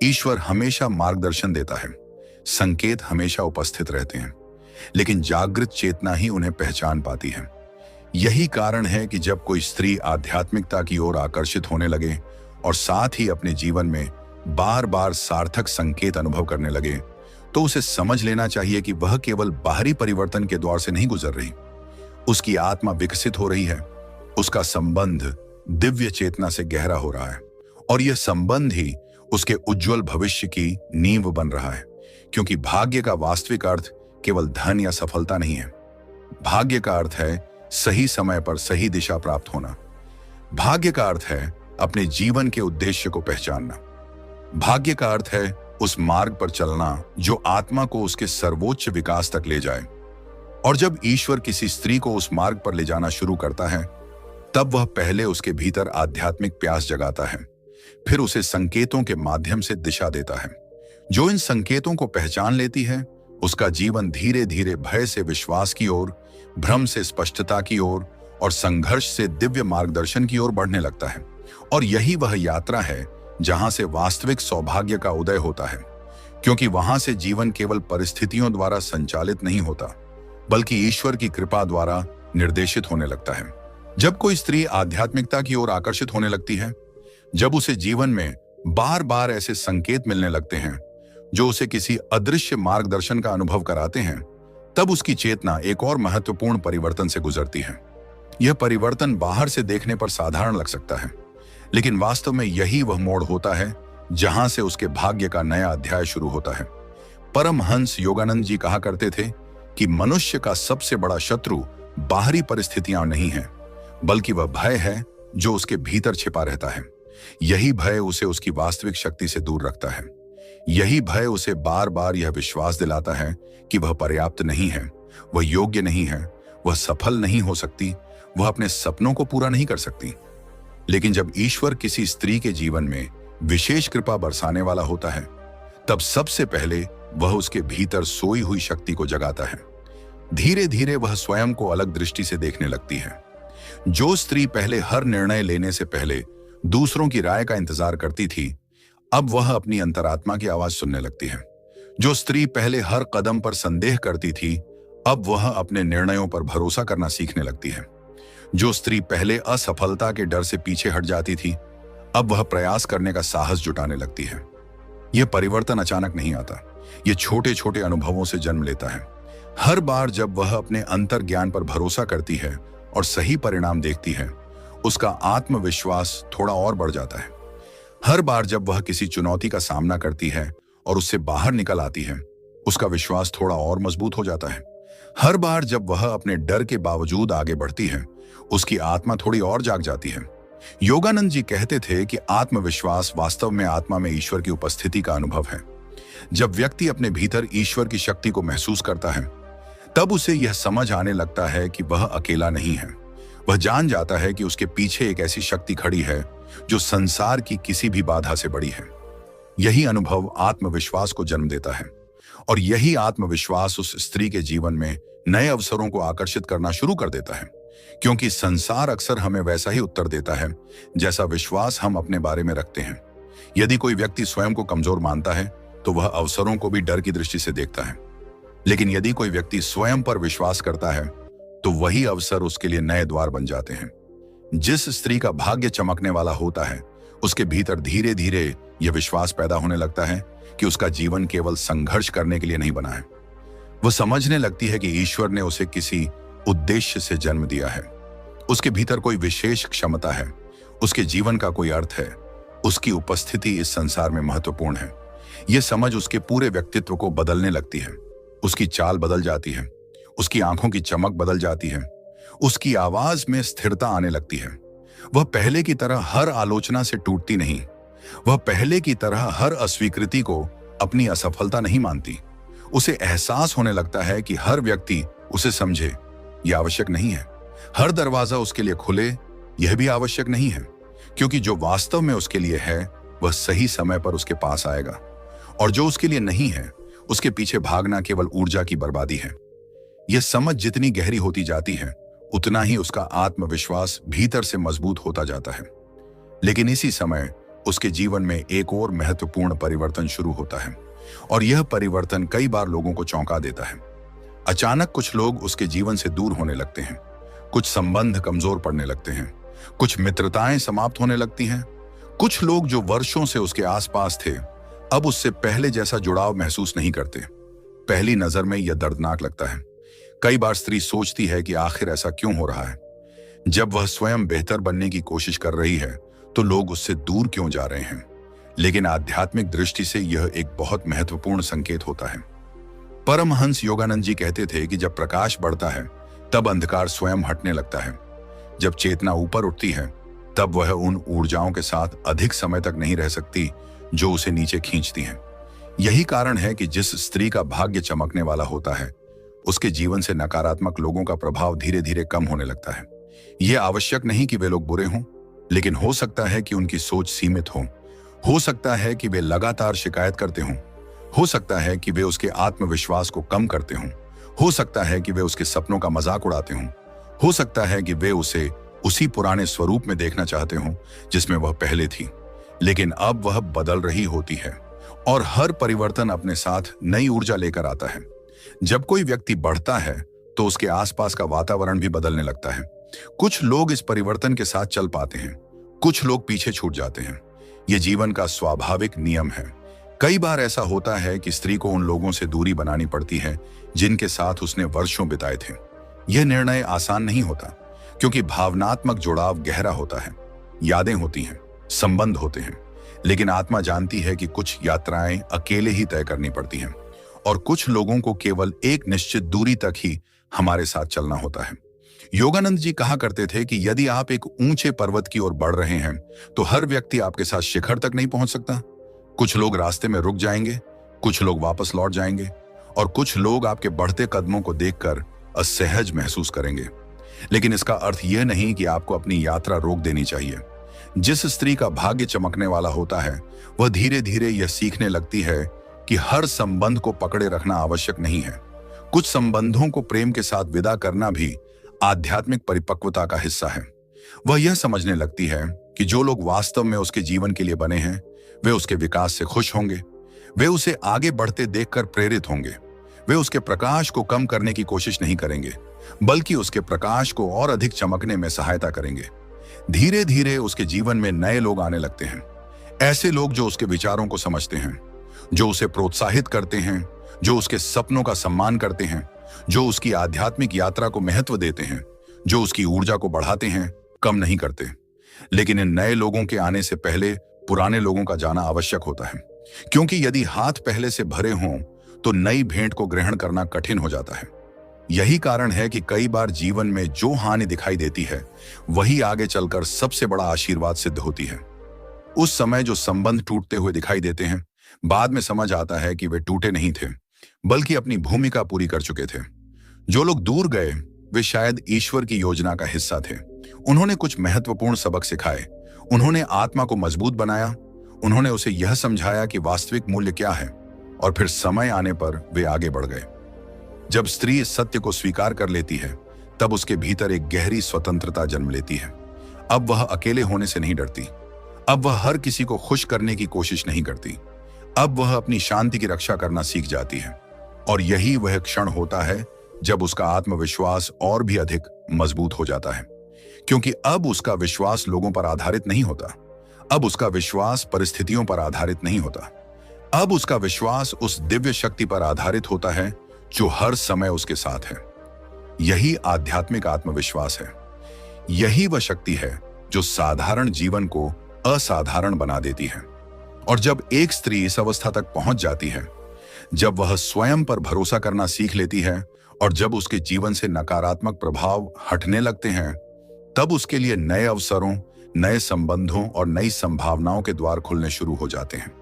ईश्वर हमेशा मार्गदर्शन देता है, संकेत हमेशा उपस्थित रहते हैं, लेकिन जागृत चेतना ही उन्हें पहचान पाती है। यही कारण है कि जब कोई स्त्री आध्यात्मिकता की ओर आकर्षित होने लगे और साथ ही अपने जीवन में बार बार सार्थक संकेत अनुभव करने लगे, तो उसे समझ लेना चाहिए कि वह केवल बाहरी परिवर्तन के दौर से नहीं गुजर रही। उसकी आत्मा विकसित हो रही है, उसका संबंध दिव्य चेतना से गहरा हो रहा है, और यह संबंध ही उसके उज्जवल भविष्य की नींव बन रहा है। क्योंकि भाग्य का वास्तविक अर्थ केवल धन या सफलता नहीं है। भाग्य का अर्थ है सही समय पर सही दिशा प्राप्त होना। भाग्य का अर्थ है अपने जीवन के उद्देश्य को पहचानना। भाग्य का अर्थ है उस मार्ग पर चलना जो आत्मा को उसके सर्वोच्च विकास तक ले जाए। और जब ईश्वर किसी स्त्री को उस मार्ग पर ले जाना शुरू करता है, तब वह पहले उसके भीतर आध्यात्मिक प्यास जगाता है, फिर उसे संकेतों के माध्यम से दिशा देता है। जो इन संकेतों को पहचान लेती है, उसका जीवन धीरे धीरे भय से विश्वास की ओर, भ्रम से स्पष्टता की ओर और संघर्ष से दिव्य मार्गदर्शन की ओर बढ़ने लगता है। और यही वह यात्रा है जहां से वास्तविक सौभाग्य का उदय होता है, क्योंकि वहां से जीवन केवल परिस्थितियों द्वारा संचालित नहीं होता, बल्कि ईश्वर की कृपा द्वारा निर्देशित होने लगता है। जब कोई स्त्री आध्यात्मिकता की ओर आकर्षित होने लगती है, जब उसे जीवन में बार बार ऐसे संकेत मिलने लगते हैं जो उसे किसी अदृश्य मार्गदर्शन का अनुभव कराते हैं, तब उसकी चेतना एक और महत्वपूर्ण परिवर्तन से गुजरती है। यह परिवर्तन बाहर से देखने पर साधारण लग सकता है, लेकिन वास्तव में यही वह मोड़ होता है जहां से उसके भाग्य का नया अध्याय शुरू होता है। परमहंस योगानंद जी कहा करते थे कि मनुष्य का सबसे बड़ा शत्रु बाहरी परिस्थितियां नहीं है, बल्कि वह भय है जो उसके भीतर छिपा रहता है। यही भय उसे उसकी वास्तविक शक्ति से दूर रखता है। यही भय उसे बार बार यह विश्वास दिलाता है कि वह पर्याप्त नहीं है, वह योग्य नहीं है, वह सफल नहीं हो सकती, वह अपने सपनों को पूरा नहीं कर सकती। लेकिन जब ईश्वर किसी स्त्री के जीवन में विशेष कृपा बरसाने वाला होता है, तब सबसे पहले वह उसके भीतर सोई हुई शक्ति को जगाता है। धीरे धीरे वह स्वयं को अलग दृष्टि से देखने लगती है। जो स्त्री पहले हर निर्णय लेने से पहले दूसरों की राय का इंतजार करती थी, अब वह अपनी अंतरात्मा की आवाज सुनने लगती है। जो स्त्री पहले हर कदम पर संदेह करती थी, अब वह अपने निर्णयों पर भरोसा करना सीखने लगती है। जो स्त्री पहले असफलता के डर से पीछे हट जाती थी, अब वह प्रयास करने का साहस जुटाने लगती है। यह परिवर्तन अचानक नहीं आता, यह छोटे छोटे अनुभवों से जन्म लेता है। हर बार जब वह अपने अंतर ज्ञान पर भरोसा करती है और सही परिणाम देखती है, उसका आत्मविश्वास थोड़ा और बढ़ जाता है। हर बार जब वह किसी चुनौती का सामना करती है और उससे बाहर निकल आती है, उसका विश्वास थोड़ा और मजबूत हो जाता है। हर बार जब वह अपने डर के बावजूद आगे बढ़ती है, उसकी आत्मा थोड़ी और जाग जाती है। योगानंद जी कहते थे कि आत्मविश्वास वास्तव में आत्मा में ईश्वर की उपस्थिति का अनुभव है। जब व्यक्ति अपने भीतर ईश्वर की शक्ति को महसूस करता है, तब उसे यह समझ आने लगता है कि वह अकेला नहीं है। वह जान जाता है कि उसके पीछे एक ऐसी शक्ति खड़ी है जो संसार की किसी भी बाधा से बड़ी है। यही अनुभव आत्मविश्वास को जन्म देता है, और यही आत्मविश्वास उस स्त्री के जीवन में नए अवसरों को आकर्षित करना शुरू कर देता है, क्योंकि संसार अक्सर हमें वैसा ही उत्तर देता है जैसा विश्वास हम अपने बारे में रखते हैं। यदि कोई व्यक्ति स्वयं को कमजोर मानता है, तो वह अवसरों को भी डर की दृष्टि से देखता है। लेकिन यदि कोई व्यक्ति स्वयं पर विश्वास करता है, तो वही अवसर उसके लिए नए द्वार बन जाते हैं। जिस स्त्री का भाग्य चमकने वाला होता है, उसके भीतर धीरे धीरे यह विश्वास पैदा होने लगता है कि उसका जीवन केवल संघर्ष करने के लिए नहीं बना है। वह समझने लगती है कि ईश्वर ने उसे किसी उद्देश्य से जन्म दिया है। उसके भीतर कोई विशेष क्षमता है, उसके जीवन का कोई अर्थ है, उसकी उपस्थिति इस संसार में महत्वपूर्ण है। यह समझ उसके पूरे व्यक्तित्व को बदलने लगती है। उसकी चाल बदल जाती है, उसकी आंखों की चमक बदल जाती है, उसकी आवाज में स्थिरता आने लगती है। वह पहले की तरह हर आलोचना से टूटती नहीं, वह पहले की तरह हर अस्वीकृति को अपनी असफलता नहीं मानती। उसे एहसास होने लगता है कि हर व्यक्ति उसे समझे यह आवश्यक नहीं है, हर दरवाजा उसके लिए खुले यह भी आवश्यक नहीं है, क्योंकि जो वास्तव में उसके लिए है वह सही समय पर उसके पास आएगा, और जो उसके लिए नहीं है उसके पीछे भागना केवल ऊर्जा की बर्बादी है। यह समझ जितनी गहरी होती जाती है उतना ही उसका आत्मविश्वास भीतर से मजबूत होता जाता है। लेकिन इसी समय उसके जीवन में एक और महत्वपूर्ण परिवर्तन शुरू होता है, और यह परिवर्तन कई बार लोगों को चौंका देता है। अचानक कुछ लोग उसके जीवन से दूर होने लगते हैं, कुछ संबंध कमजोर पड़ने लगते हैं, कुछ मित्रताएं समाप्त होने लगती हैं। कुछ लोग जो वर्षों से उसके आसपास थे अब उससे पहले जैसा जुड़ाव महसूस नहीं करते। पहली नजर में यह दर्दनाक लगता है। कई बार स्त्री सोचती है कि आखिर ऐसा क्यों हो रहा है। जब वह स्वयं बेहतर बनने की कोशिश कर रही है तो लोग उससे दूर क्यों जा रहे हैं। लेकिन आध्यात्मिक दृष्टि से यह एक बहुत महत्वपूर्ण संकेत होता है। परमहंस योगानंद जी कहते थे कि जब प्रकाश बढ़ता है तब अंधकार स्वयं हटने लगता है। जब चेतना ऊपर उठती है तब वह उन ऊर्जाओं के साथ अधिक समय तक नहीं रह सकती जो उसे नीचे खींचती हैं। यही कारण है कि जिस स्त्री का भाग्य चमकने वाला होता है उसके जीवन से नकारात्मक लोगों का प्रभाव धीरे धीरे कम होने लगता है। यह आवश्यक नहीं कि वे लोग बुरे हों, लेकिन हो सकता है कि उनकी सोच सीमित हो सकता है कि वे लगातार शिकायत करते हों, हो सकता है कि वे उसके आत्मविश्वास को कम करते हों, हो सकता है कि वे उसके सपनों का मजाक उड़ाते हों, हो सकता है कि वे उसे उसी पुराने स्वरूप में देखना चाहते हों जिसमें वह पहले थी। लेकिन अब वह बदल रही होती है, और हर परिवर्तन अपने साथ नई ऊर्जा लेकर आता है। जब कोई व्यक्ति बढ़ता है तो उसके आसपास का वातावरण भी बदलने लगता है। कुछ लोग इस परिवर्तन के साथ चल पाते हैं, कुछ लोग पीछे छूट जाते हैं। यह जीवन का स्वाभाविक नियम है। कई बार ऐसा होता है कि स्त्री को उन लोगों से दूरी बनानी पड़ती है जिनके साथ उसने वर्षों बिताए थे। यह निर्णय आसान नहीं होता, क्योंकि भावनात्मक जुड़ाव गहरा होता है, यादें होती हैं, संबंध होते हैं। लेकिन आत्मा जानती है कि कुछ यात्राएं अकेले ही तय करनी पड़ती हैं, और कुछ लोगों को केवल एक निश्चित दूरी तक ही हमारे साथ चलना होता है। योगानंद जी कहा करते थे कि यदि आप एक ऊंचे पर्वत की ओर बढ़ रहे हैं तो हर व्यक्ति आपके साथ शिखर तक नहीं पहुंच सकता। कुछ लोग रास्ते में रुक जाएंगे, कुछ लोग वापस लौट जाएंगे, और कुछ लोग आपके बढ़ते कदमों को देखकर असहज महसूस करेंगे। लेकिन इसका अर्थ यह नहीं कि आपको अपनी यात्रा रोक देनी चाहिए। जिस स्त्री का भाग्य चमकने वाला होता है वह धीरे धीरे यह सीखने लगती है कि हर संबंध को पकड़े रखना आवश्यक नहीं है। कुछ संबंधों को प्रेम के साथ विदा करना भी आध्यात्मिक परिपक्वता का हिस्सा है। वह यह समझने लगती है कि जो लोग वास्तव में उसके जीवन के लिए बने हैं वे उसके विकास से खुश होंगे, वे उसे आगे बढ़ते देखकर प्रेरित होंगे। वे उसके प्रकाश को कम करने की कोशिश नहीं करेंगे, बल्कि उसके प्रकाश को और अधिक चमकने में सहायता करेंगे। धीरे धीरे उसके जीवन में नए लोग आने लगते हैं, ऐसे लोग जो उसके विचारों को समझते हैं, जो उसे प्रोत्साहित करते हैं, जो उसके सपनों का सम्मान करते हैं, जो उसकी आध्यात्मिक यात्रा को महत्व देते हैं, जो उसकी ऊर्जा को बढ़ाते हैं, कम नहीं करते। लेकिन इन नए लोगों के आने से पहले पुराने लोगों का जाना आवश्यक होता है, क्योंकि यदि हाथ पहले से भरे हों तो नई भेंट को ग्रहण करना कठिन हो जाता है। यही कारण है कि कई बार जीवन में जो हानि दिखाई देती है वही आगे चलकर सबसे बड़ा आशीर्वाद सिद्ध होती है। उस समय जो संबंध टूटते हुए दिखाई देते हैं बाद में समझ आता है कि वे टूटे नहीं थे, बल्कि अपनी भूमिका पूरी कर चुके थे। जो लोग दूर गए वे शायद ईश्वर की योजना का हिस्सा थे। उन्होंने कुछ महत्वपूर्ण सबक सिखाए, उन्होंने आत्मा को मजबूत बनाया, उन्होंने उसे यह समझाया कि वास्तविक मूल्य क्या है, और फिर समय आने पर वे आगे बढ़ गए। जब स्त्री इस सत्य को स्वीकार कर लेती है तब उसके भीतर एक गहरी स्वतंत्रता जन्म लेती है। अब वह अकेले होने से नहीं डरती, अब वह हर किसी को खुश करने की कोशिश नहीं करती, अब वह अपनी शांति की रक्षा करना सीख जाती है। और यही वह क्षण होता है जब उसका आत्मविश्वास और भी अधिक मजबूत हो जाता है, क्योंकि अब उसका विश्वास लोगों पर आधारित नहीं होता, अब उसका विश्वास परिस्थितियों पर आधारित नहीं होता। अब उसका विश्वास उस दिव्य शक्ति पर आधारित होता है जो हर समय उसके साथ है। यही आध्यात्मिक आत्मविश्वास है। यही वह शक्ति है जो साधारण जीवन को असाधारण बना देती है। और जब एक स्त्री इस अवस्था तक पहुंच जाती है, जब वह स्वयं पर भरोसा करना सीख लेती है और जब उसके जीवन से नकारात्मक प्रभाव हटने लगते हैं, तब उसके लिए नए अवसरों, नए संबंधों और नई संभावनाओं के द्वार खुलने शुरू हो जाते हैं।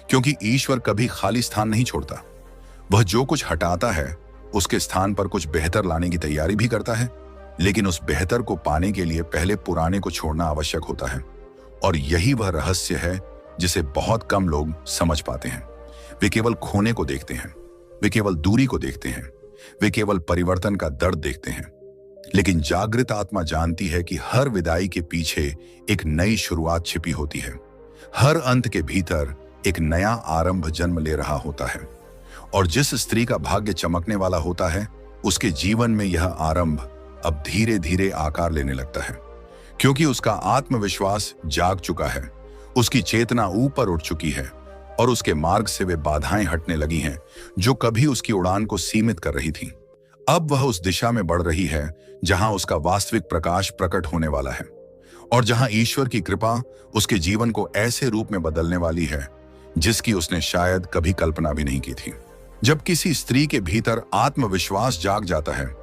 क्योंकि ईश्वर कभी खाली स्थान नहीं छोड़ता। वह जो कुछ हटाता है उसके स्थान पर कुछ बेहतर लाने की तैयारी भी करता है, लेकिन उस बेहतर को पाने के लिए पहले पुराने को छोड़ना आवश्यक होता है। और यही वह रहस्य है जिसे बहुत कम लोग समझ पाते हैं। वे केवल खोने को देखते हैं, वे केवल दूरी को देखते हैं, वे केवल परिवर्तन का दर्द देखते हैं। लेकिन जागृत आत्मा जानती है कि हर विदाई के पीछे एक नई शुरुआत छिपी होती है। हर अंत के भीतर एक नया आरंभ जन्म ले रहा होता है। और जिस स्त्री का भाग्य चमकने वाला होता है, उसके जीवन में यह आरंभ अब धीरे धीरे आकार लेने लगता है। क्योंकि उसका आत्मविश्वास जाग चुका है, उसकी चेतना ऊपर उठ चुकी है और उसके मार्ग से वे बाधाएं हटने लगी हैं जो कभी उसकी उड़ान को सीमित कर रही थीं। अब वह उस दिशा में बढ़ रही है जहां उसका वास्तविक प्रकाश प्रकट होने वाला है और जहां ईश्वर की कृपा उसके जीवन को ऐसे रूप में बदलने वाली है जिसकी उसने शायद कभी कल्पना भी नहीं की थी। जब किसी स्त्री के भीतर आत्मविश्वास जाग जाता है,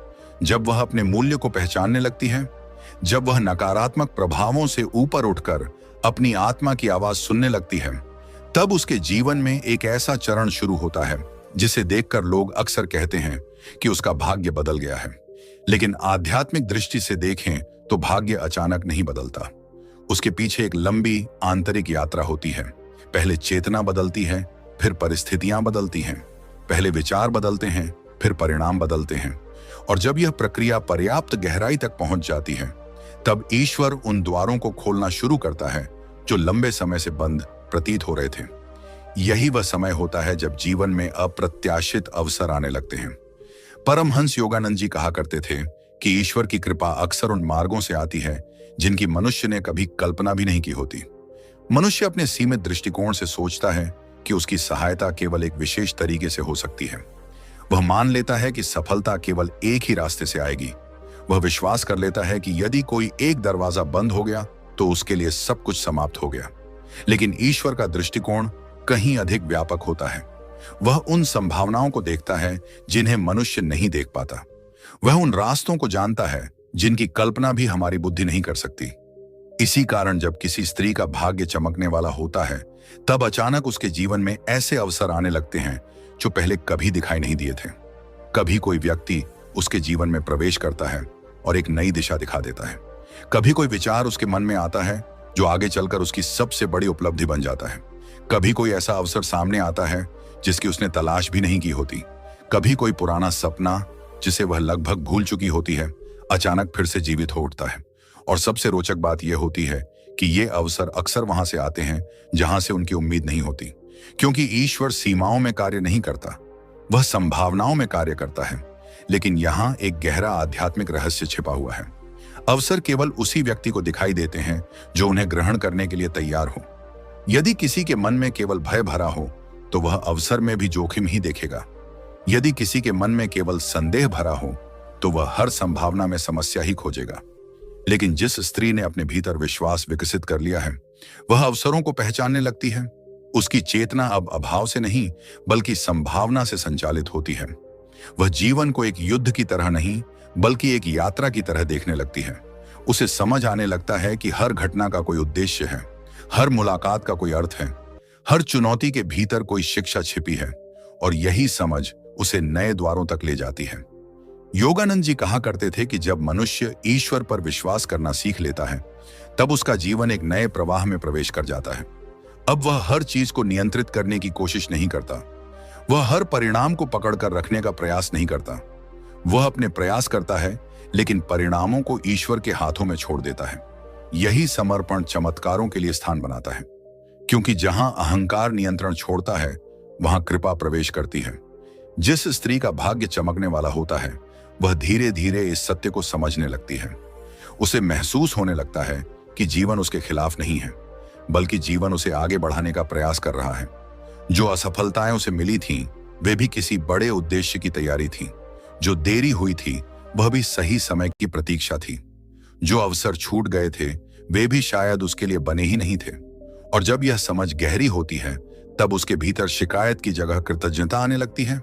जब वह अपने मूल्य को पहचानने लगती है, जब वह नकारात्मक प्रभावों से ऊपर उठकर अपनी आत्मा की आवाज सुनने लगती है, तब उसके जीवन में एक ऐसा चरण शुरू होता है जिसे देखकर लोग अक्सर कहते हैं कि उसका भाग्य बदल गया है। लेकिन आध्यात्मिक दृष्टि से देखें तो भाग्य अचानक नहीं बदलता। उसके पीछे एक लंबी आंतरिक यात्रा होती है। पहले चेतना बदलती है, फिर परिस्थितियां बदलती हैं। पहले विचार बदलते हैं, फिर परिणाम बदलते हैं। और जब यह प्रक्रिया पर्याप्त गहराई तक पहुंच जाती है, तब ईश्वर उन द्वारों को खोलना शुरू करता है जो लंबे समय से बंद प्रतीत हो रहे थे। यही वह समय होता है जब जीवन में अप्रत्याशित अवसर आने लगते हैं। परमहंस योगानंद जी कहा करते थे कि ईश्वर की कृपा अक्सर उन मार्गों से आती है जिनकी मनुष्य ने कभी कल्पना भी नहीं की होती। मनुष्य अपने सीमित दृष्टिकोण से सोचता है कि उसकी सहायता केवल एक विशेष तरीके से हो सकती है। वह मान लेता है कि सफलता केवल एक ही रास्ते से आएगी। वह विश्वास कर लेता है कि यदि कोई एक दरवाजा बंद हो गया तो उसके लिए सब कुछ समाप्त हो गया। लेकिन ईश्वर का दृष्टिकोण कहीं अधिक व्यापक होता है। वह उन संभावनाओं को देखता है जिन्हें मनुष्य नहीं देख पाता। वह उन रास्तों को जानता है जिनकी कल्पना भी हमारी बुद्धि नहीं कर सकती। इसी कारण जब किसी स्त्री का भाग्य चमकने वाला होता है, तब अचानक उसके जीवन में ऐसे अवसर आने लगते हैं जो पहले कभी दिखाई नहीं दिए थे। कभी कोई व्यक्ति उसके जीवन में प्रवेश करता है और एक नई दिशा दिखा देता है। कभी कोई विचार उसके मन में आता है जो आगे चलकर उसकी सबसे बड़ी उपलब्धि बन जाता है। कभी कोई ऐसा अवसर सामने आता है जिसकी उसने तलाश भी नहीं की होती। कभी कोई पुराना सपना जिसे वह लगभग भूल चुकी होती है, अचानक फिर से जीवित हो उठता है। और सबसे रोचक बात यह होती है कि ये अवसर अक्सर वहां से आते हैं जहां से उनकी उम्मीद नहीं होती। क्योंकि ईश्वर सीमाओं में कार्य नहीं करता, वह संभावनाओं में कार्य करता है। लेकिन यहाँ एक गहरा आध्यात्मिक रहस्य छिपा हुआ है। अवसर केवल उसी व्यक्ति को दिखाई देते हैं जो उन्हें ग्रहण करने के लिए तैयार हो। यदि किसी के मन में केवल भय भरा हो तो वह अवसर में भी जोखिम ही देखेगा। यदि किसी के मन में केवल संदेह भरा हो तो वह हर संभावना में समस्या ही खोजेगा। लेकिन जिस स्त्री ने अपने भीतर विश्वास विकसित कर लिया है, वह अवसरों को पहचानने लगती है। उसकी चेतना अब अभाव से नहीं बल्कि संभावना से संचालित होती है। वह जीवन को एक युद्ध की तरह नहीं बल्कि एक यात्रा की तरह देखने लगती है। उसे समझ आने लगता है कि हर घटना का कोई उद्देश्य है, हर मुलाकात का कोई अर्थ है, हर चुनौती के भीतर कोई शिक्षा छिपी है। और यही समझ उसे नए द्वारों तक ले जाती है। योगानंद जी कहा करते थे कि जब मनुष्य ईश्वर पर विश्वास करना सीख लेता है, तब उसका जीवन एक नए प्रवाह में प्रवेश कर जाता है। अब वह हर चीज को नियंत्रित करने की कोशिश नहीं करता। वह हर परिणाम को पकड़कर रखने का प्रयास नहीं करता। वह अपने प्रयास करता है लेकिन परिणामों को ईश्वर के हाथों में छोड़ देता है। यही समर्पण चमत्कारों के लिए स्थान बनाता है। क्योंकि जहां अहंकार नियंत्रण छोड़ता है, वहां कृपा प्रवेश करती है। जिस स्त्री का भाग्य चमकने वाला होता है, वह धीरे धीरे इस सत्य को समझने लगती है। उसे महसूस होने लगता है कि जीवन उसके खिलाफ नहीं है, बल्कि जीवन उसे आगे बढ़ाने का प्रयास कर रहा है। जो असफलताएं उसे मिली थीं, वे भी किसी बड़े उद्देश्य की तैयारी थी। जो देरी हुई थी वह भी सही समय की प्रतीक्षा थी। जो अवसर छूट गए थे वे भी शायद उसके लिए बने ही नहीं थे। और जब यह समझ गहरी होती है तब उसके भीतर शिकायत की जगह कृतज्ञता आने लगती है।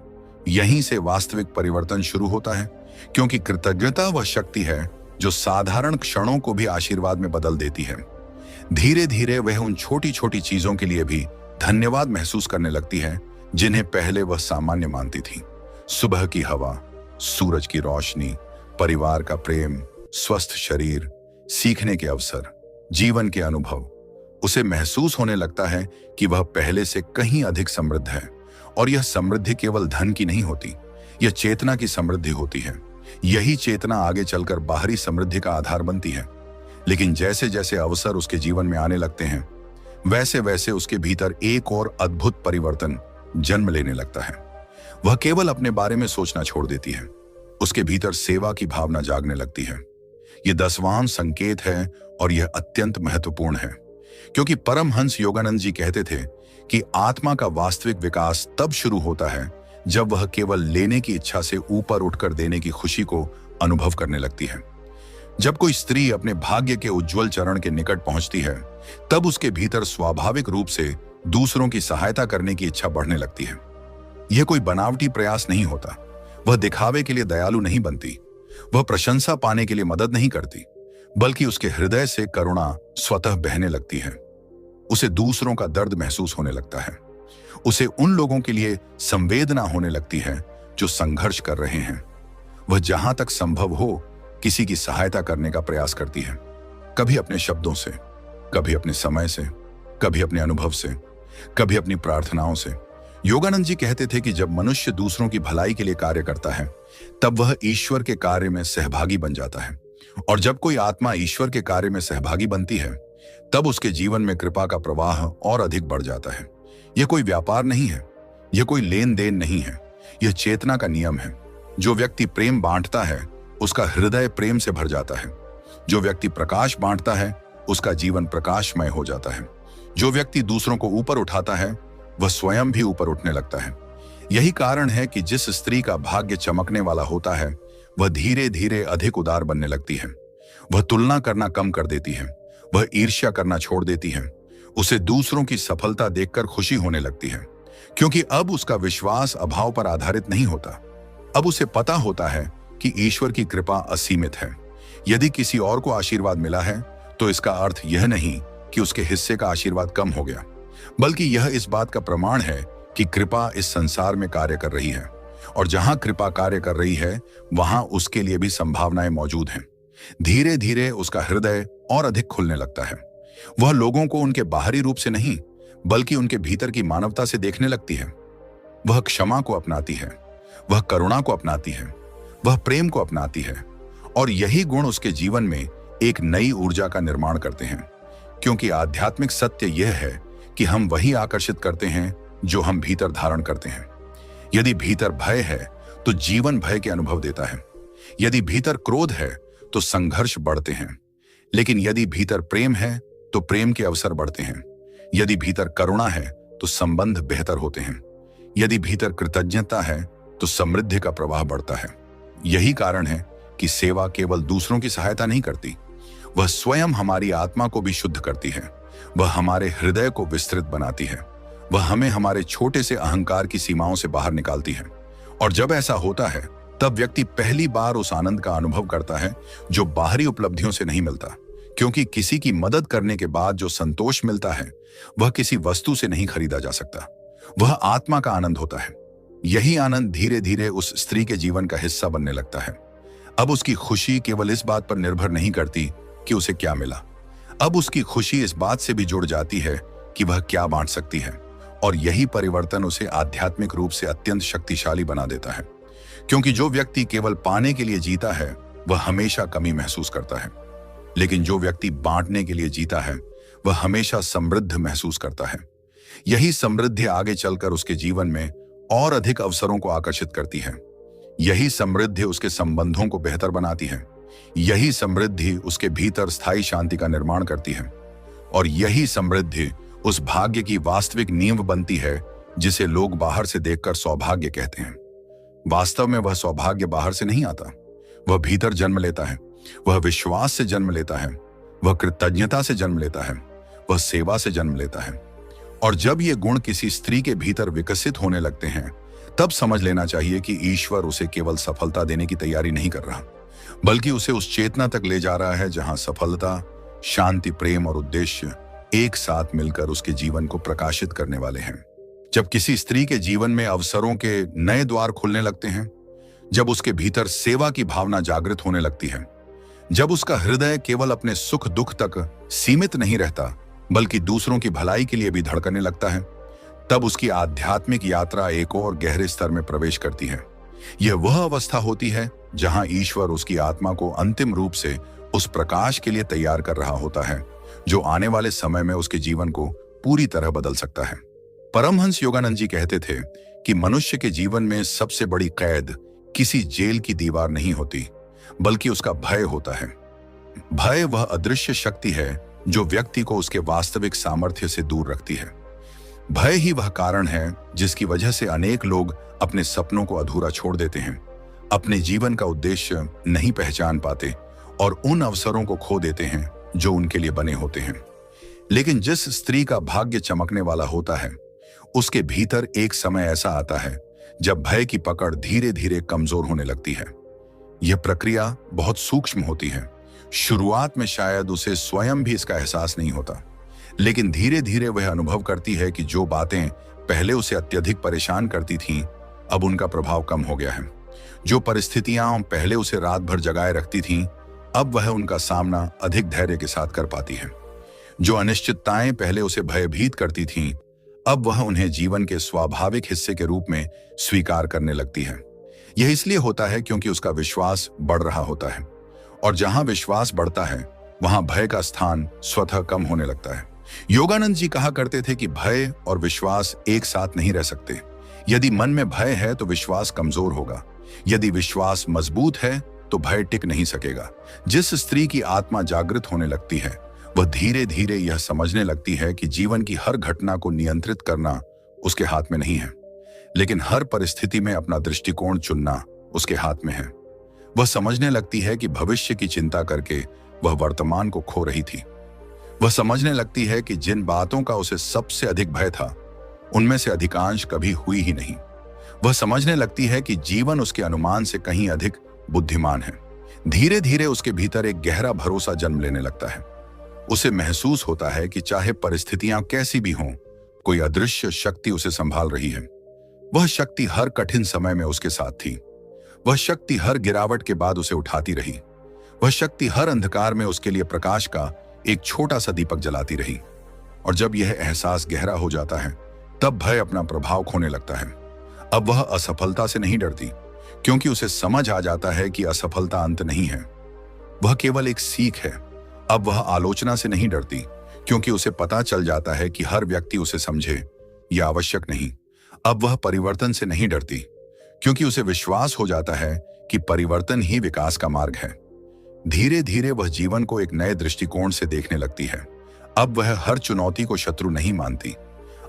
यहीं से वास्तविक परिवर्तन शुरू होता है, क्योंकि कृतज्ञता वह शक्ति है जो साधारण क्षणों को भी आशीर्वाद में बदल देती है। धीरे धीरे वह उन छोटी छोटी चीजों के लिए भी धन्यवाद महसूस करने लगती है जिन्हें पहले वह सामान्य मानती थी। सुबह की हवा, सूरज की रोशनी, परिवार का प्रेम, स्वस्थ शरीर, सीखने के अवसर, जीवन के अनुभव। उसे महसूस होने लगता है कि वह पहले से कहीं अधिक समृद्ध है। और यह समृद्धि केवल धन की नहीं होती, यह चेतना की समृद्धि होती है। यही चेतना आगे चलकर बाहरी समृद्धि का आधार बनती है। लेकिन जैसे जैसे अवसर उसके जीवन में आने लगते हैं, वैसे वैसे उसके भीतर एक और अद्भुत परिवर्तन जन्म लेने लगता है। वह केवल अपने बारे में सोचना छोड़ देती है। उसके भीतर सेवा की भावना जागने लगती है। यह 10वां संकेत है और यह अत्यंत महत्वपूर्ण है, क्योंकि परमहंस योगानंद जी कहते थे कि आत्मा का वास्तविक विकास तब शुरू होता है जब वह केवल लेने की इच्छा से ऊपर उठकर देने की खुशी को अनुभव करने लगती है। जब कोई स्त्री अपने भाग्य के उज्जवल चरण के निकट पहुंचती है, तब उसके भीतर स्वाभाविक रूप से दूसरों की सहायता करने की इच्छा बढ़ने लगती है। यह कोई बनावटी प्रयास नहीं होता। वह दिखावे के लिए दयालु नहीं बनती, वह प्रशंसा पाने के लिए मदद नहीं करती, बल्कि उसके हृदय से करुणा स्वतः बहने लगती है। उसे दूसरों का दर्द महसूस होने लगता है। उसे उन लोगों के लिए संवेदना होने लगती है जो संघर्ष कर रहे हैं। वह जहां तक संभव हो किसी की सहायता करने का प्रयास करती है, कभी अपने शब्दों से, कभी अपने समय से, कभी अपने अनुभव से, कभी अपनी प्रार्थनाओं से। योगानंद जी कहते थे कि जब मनुष्य दूसरों की भलाई के लिए कार्य करता है, तब वह ईश्वर के कार्य में सहभागी बन जाता है। और जब कोई आत्मा ईश्वर के कार्य में सहभागी बनती है, तब उसके जीवन में कृपा का प्रवाह और अधिक बढ़ जाता है। यह कोई व्यापार नहीं है, यह कोई लेन देन नहीं है, यह चेतना का नियम है। जो व्यक्ति प्रेम बांटता है उसका हृदय प्रेम से भर जाता है। जो व्यक्ति प्रकाश बांटता है उसका जीवन प्रकाशमय हो जाता है। जो व्यक्ति दूसरों को ऊपर उठाता है वह स्वयं भी ऊपर उठने लगता है। यही कारण है कि जिस स्त्री का भाग्य चमकने वाला होता है वह धीरे धीरे अधिक उदार बनने लगती है। वह तुलना करना कम कर देती है, वह ईर्ष्या करना छोड़ देती है। उसे दूसरों की सफलता देखकर खुशी होने लगती है, क्योंकि अब उसका विश्वास अभाव पर आधारित नहीं होता। अब उसे पता होता है कि ईश्वर की कृपा असीमित है। यदि किसी और को आशीर्वाद मिला है तो इसका अर्थ यह नहीं कि उसके हिस्से का आशीर्वाद कम हो गया, बल्कि यह इस बात का प्रमाण है कि कृपा इस संसार में कार्य कर रही है। और जहां कृपा कार्य कर रही है वहां उसके लिए भी संभावनाएं मौजूद हैं। धीरे धीरे उसका हृदय और अधिक खुलने लगता है। वह लोगों को उनके बाहरी रूप से नहीं बल्कि उनके भीतर की मानवता से देखने लगती है। वह क्षमा को अपनाती है, वह करुणा को अपनाती है, वह प्रेम को अपनाती है। और यही गुण उसके जीवन में एक नई ऊर्जा का निर्माण करते हैं, क्योंकि आध्यात्मिक सत्य यह है कि हम वही आकर्षित करते हैं जो हम भीतर धारण करते हैं। यदि भीतर भय है तो जीवन भय के अनुभव देता है। यदि भीतर क्रोध है तो संघर्ष बढ़ते हैं। लेकिन यदि भीतर प्रेम है तो प्रेम के अवसर बढ़ते हैं। यदि भीतर करुणा है तो संबंध बेहतर होते हैं। यदि भीतर कृतज्ञता है तो समृद्धि का प्रवाह बढ़ता है। यही कारण है कि सेवा केवल दूसरों की सहायता नहीं करती, वह स्वयं हमारी आत्मा को भी शुद्ध करती है। वह हमारे हृदय को विस्तृत बनाती है। वह हमें हमारे छोटे से अहंकार की सीमाओं से बाहर निकालती है। और जब ऐसा होता है तब व्यक्ति पहली बार उस आनंद का अनुभव करता है जो बाहरी उपलब्धियों से नहीं मिलता, क्योंकि किसी की मदद करने के बाद जो संतोष मिलता है वह किसी वस्तु से नहीं खरीदा जा सकता। वह आत्मा का आनंद होता है। यही आनंद धीरे धीरे उस स्त्री के जीवन का हिस्सा बनने लगता है। अब उसकी खुशी केवल इस बात पर निर्भर नहीं करती कि उसे क्या मिला। अब उसकी खुशी इस बात से भी जुड़ जाती है कि वह क्या बांट सकती है। और यही परिवर्तन उसे आध्यात्मिक रूप से अत्यंत शक्तिशाली बना देता है, क्योंकि जो व्यक्ति केवल पाने के लिए जीता है वह हमेशा कमी महसूस करता है। लेकिन जो व्यक्ति बांटने के लिए जीता है वह हमेशा समृद्ध महसूस करता है। यही समृद्धि आगे चलकर उसके जीवन में और अधिक अवसरों को आकर्षित करती है। यही समृद्धि उसके संबंधों को बेहतर बनाती है। यही समृद्धि उसके भीतर स्थायी शांति का निर्माण करती है। और यही समृद्धि उस भाग्य की वास्तविक नींव बनती है जिसे लोग बाहर से देखकर सौभाग्य कहते हैं। वास्तव में वह सौभाग्य बाहर से नहीं आता, वह भीतर जन्म लेता है। वह विश्वास से जन्म लेता है, वह कृतज्ञता से जन्म लेता है, वह सेवा से जन्म लेता है। और जब ये गुण किसी स्त्री के भीतर विकसित होने लगते हैं, तब समझ लेना चाहिए कि ईश्वर उसे केवल सफलता देने की तैयारी नहीं कर रहा, बल्कि उसे उस चेतना तक ले जा रहा है जहां सफलता, शांति, प्रेम और उद्देश्य एक साथ मिलकर उसके जीवन को प्रकाशित करने वाले हैं। जब किसी स्त्री के जीवन में अवसरों के नए द्वार खुलने लगते हैं, जब उसके भीतर सेवा की भावना जागृत होने लगती है, जब उसका हृदय केवल अपने सुख दुख तक सीमित नहीं रहता बल्कि दूसरों की भलाई के लिए भी धड़कने लगता है, तब उसकी आध्यात्मिक यात्रा एक और गहरे स्तर में प्रवेश करती है। यह वह अवस्था होती है जहां ईश्वर उसकी आत्मा को अंतिम रूप से उस प्रकाश के लिए तैयार कर रहा होता है जो आने वाले समय में उसके जीवन को पूरी तरह बदल सकता है। परमहंस योगानंद जी कहते थे कि मनुष्य के जीवन में सबसे बड़ी कैद किसी जेल की दीवार नहीं होती, बल्कि उसका भय होता है। भय वह अदृश्य शक्ति है जो व्यक्ति को उसके वास्तविक सामर्थ्य से दूर रखती है। भय ही वह कारण है जिसकी वजह से अनेक लोग अपने सपनों को अधूरा छोड़ देते हैं, अपने जीवन का उद्देश्य नहीं पहचान पाते और उन अवसरों को खो देते हैं जो उनके लिए बने होते हैं। लेकिन जिस स्त्री का भाग्य चमकने वाला होता है, उसके भीतर एक समय ऐसा आता है जब भय की पकड़ धीरे धीरे कमजोर होने लगती है। यह प्रक्रिया बहुत सूक्ष्म होती है। शुरुआत में शायद उसे स्वयं भी इसका एहसास नहीं होता, लेकिन धीरे धीरे वह अनुभव करती है कि जो बातें पहले उसे अत्यधिक परेशान करती थीं, अब उनका प्रभाव कम हो गया है। जो परिस्थितियां पहले उसे रात भर जगाए रखती थीं, अब वह उनका सामना अधिक धैर्य के साथ कर पाती है। जो अनिश्चितताएं पहले उसे भयभीत करती थीं, अब वह उन्हें जीवन के स्वाभाविक हिस्से के रूप में स्वीकार करने लगती है। यह इसलिए होता है क्योंकि उसका विश्वास बढ़ रहा होता है, और जहां विश्वास बढ़ता है वहां भय का स्थान स्वतः कम होने लगता है। योगानंद जी कहा करते थे कि भय और विश्वास एक साथ नहीं रह सकते। यदि मन में भय है तो विश्वास कमजोर होगा, यदि विश्वास मजबूत है तो भय टिक नहीं सकेगा। जिस स्त्री की आत्मा जागृत होने लगती है, वह धीरे धीरे यह समझने लगती है कि जीवन की हर घटना को नियंत्रित करना उसके हाथ में नहीं है, लेकिन हर परिस्थिति में अपना दृष्टिकोण चुनना उसके हाथ में है। वह समझने लगती है कि भविष्य की चिंता करके वह वर्तमान को खो रही थी। वह समझने लगती है कि जिन बातों का उसे सबसे अधिक भय था, उनमें से अधिकांश कभी हुई ही नहीं। वह समझने लगती है कि जीवन उसके अनुमान से कहीं अधिक बुद्धिमान है। धीरे धीरे उसके भीतर एक गहरा भरोसा जन्म लेने लगता है। उसे महसूस होता है कि चाहे परिस्थितियां कैसी भी हों, कोई अदृश्य शक्ति उसे संभाल रही है। वह शक्ति हर कठिन समय में उसके साथ थी। वह शक्ति हर गिरावट के बाद उसे उठाती रही। वह शक्ति हर अंधकार में उसके लिए प्रकाश का एक छोटा सा दीपक जलाती रही। और जब यह एहसास गहरा हो जाता है, तब भय अपना प्रभाव खोने लगता है। अब वह असफलता से नहीं डरती, क्योंकि उसे समझ आ जाता है कि असफलता अंत नहीं है, वह केवल एक सीख है। अब वह आलोचना से नहीं डरती, क्योंकि उसे पता चल जाता है कि हर व्यक्ति उसे समझे, यह आवश्यक नहीं। अब वह परिवर्तन से नहीं डरती, क्योंकि उसे विश्वास हो जाता है कि परिवर्तन ही विकास का मार्ग है। धीरे धीरे वह जीवन को एक नए दृष्टिकोण से देखने लगती है। अब वह हर चुनौती को शत्रु नहीं मानती।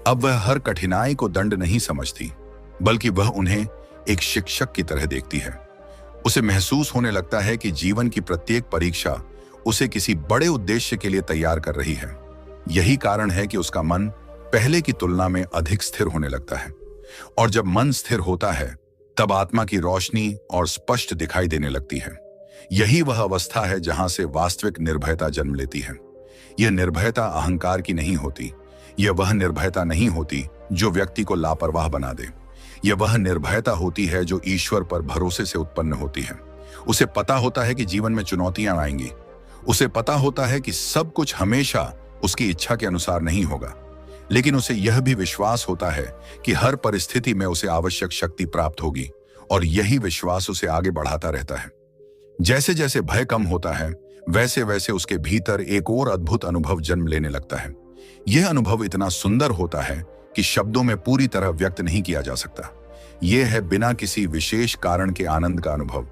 अब वह हर कठिनाई को दंड नहीं समझती, बल्कि वह उन्हें एक शिक्षक की तरह देखती है। उसे महसूस होने लगता है कि जीवन की प्रत्येक परीक्षा उसे किसी बड़े उद्देश्य के लिए तैयार कर रही है। यही कारण है कि उसका मन पहले की तुलना में अधिक स्थिर होने लगता है। और जब मन स्थिर होता है, तब आत्मा की रोशनी और स्पष्ट दिखाई देने लगती है। यही वह अवस्था है जहां से वास्तविक निर्भयता जन्म लेती है। यह निर्भयता अहंकार की नहीं होती। यह वह निर्भयता नहीं होती जो व्यक्ति को लापरवाह बना दे। यह वह निर्भयता होती है जो ईश्वर पर भरोसे से उत्पन्न होती है। उसे पता होता है कि जीवन में चुनौतियां आएंगी। उसे पता होता है कि सब कुछ हमेशा उसकी इच्छा के अनुसार नहीं होगा, लेकिन उसे यह भी विश्वास होता है कि हर परिस्थिति में उसे आवश्यक शक्ति प्राप्त होगी, और यही विश्वास उसे आगे बढ़ाता रहता है। जैसे जैसे भय कम होता है, वैसे वैसे उसके भीतर एक और अद्भुत अनुभव जन्म लेने लगता है। यह अनुभव इतना सुंदर होता है कि शब्दों में पूरी तरह व्यक्त नहीं किया जा सकता। यह है बिना किसी विशेष कारण के आनंद का अनुभव।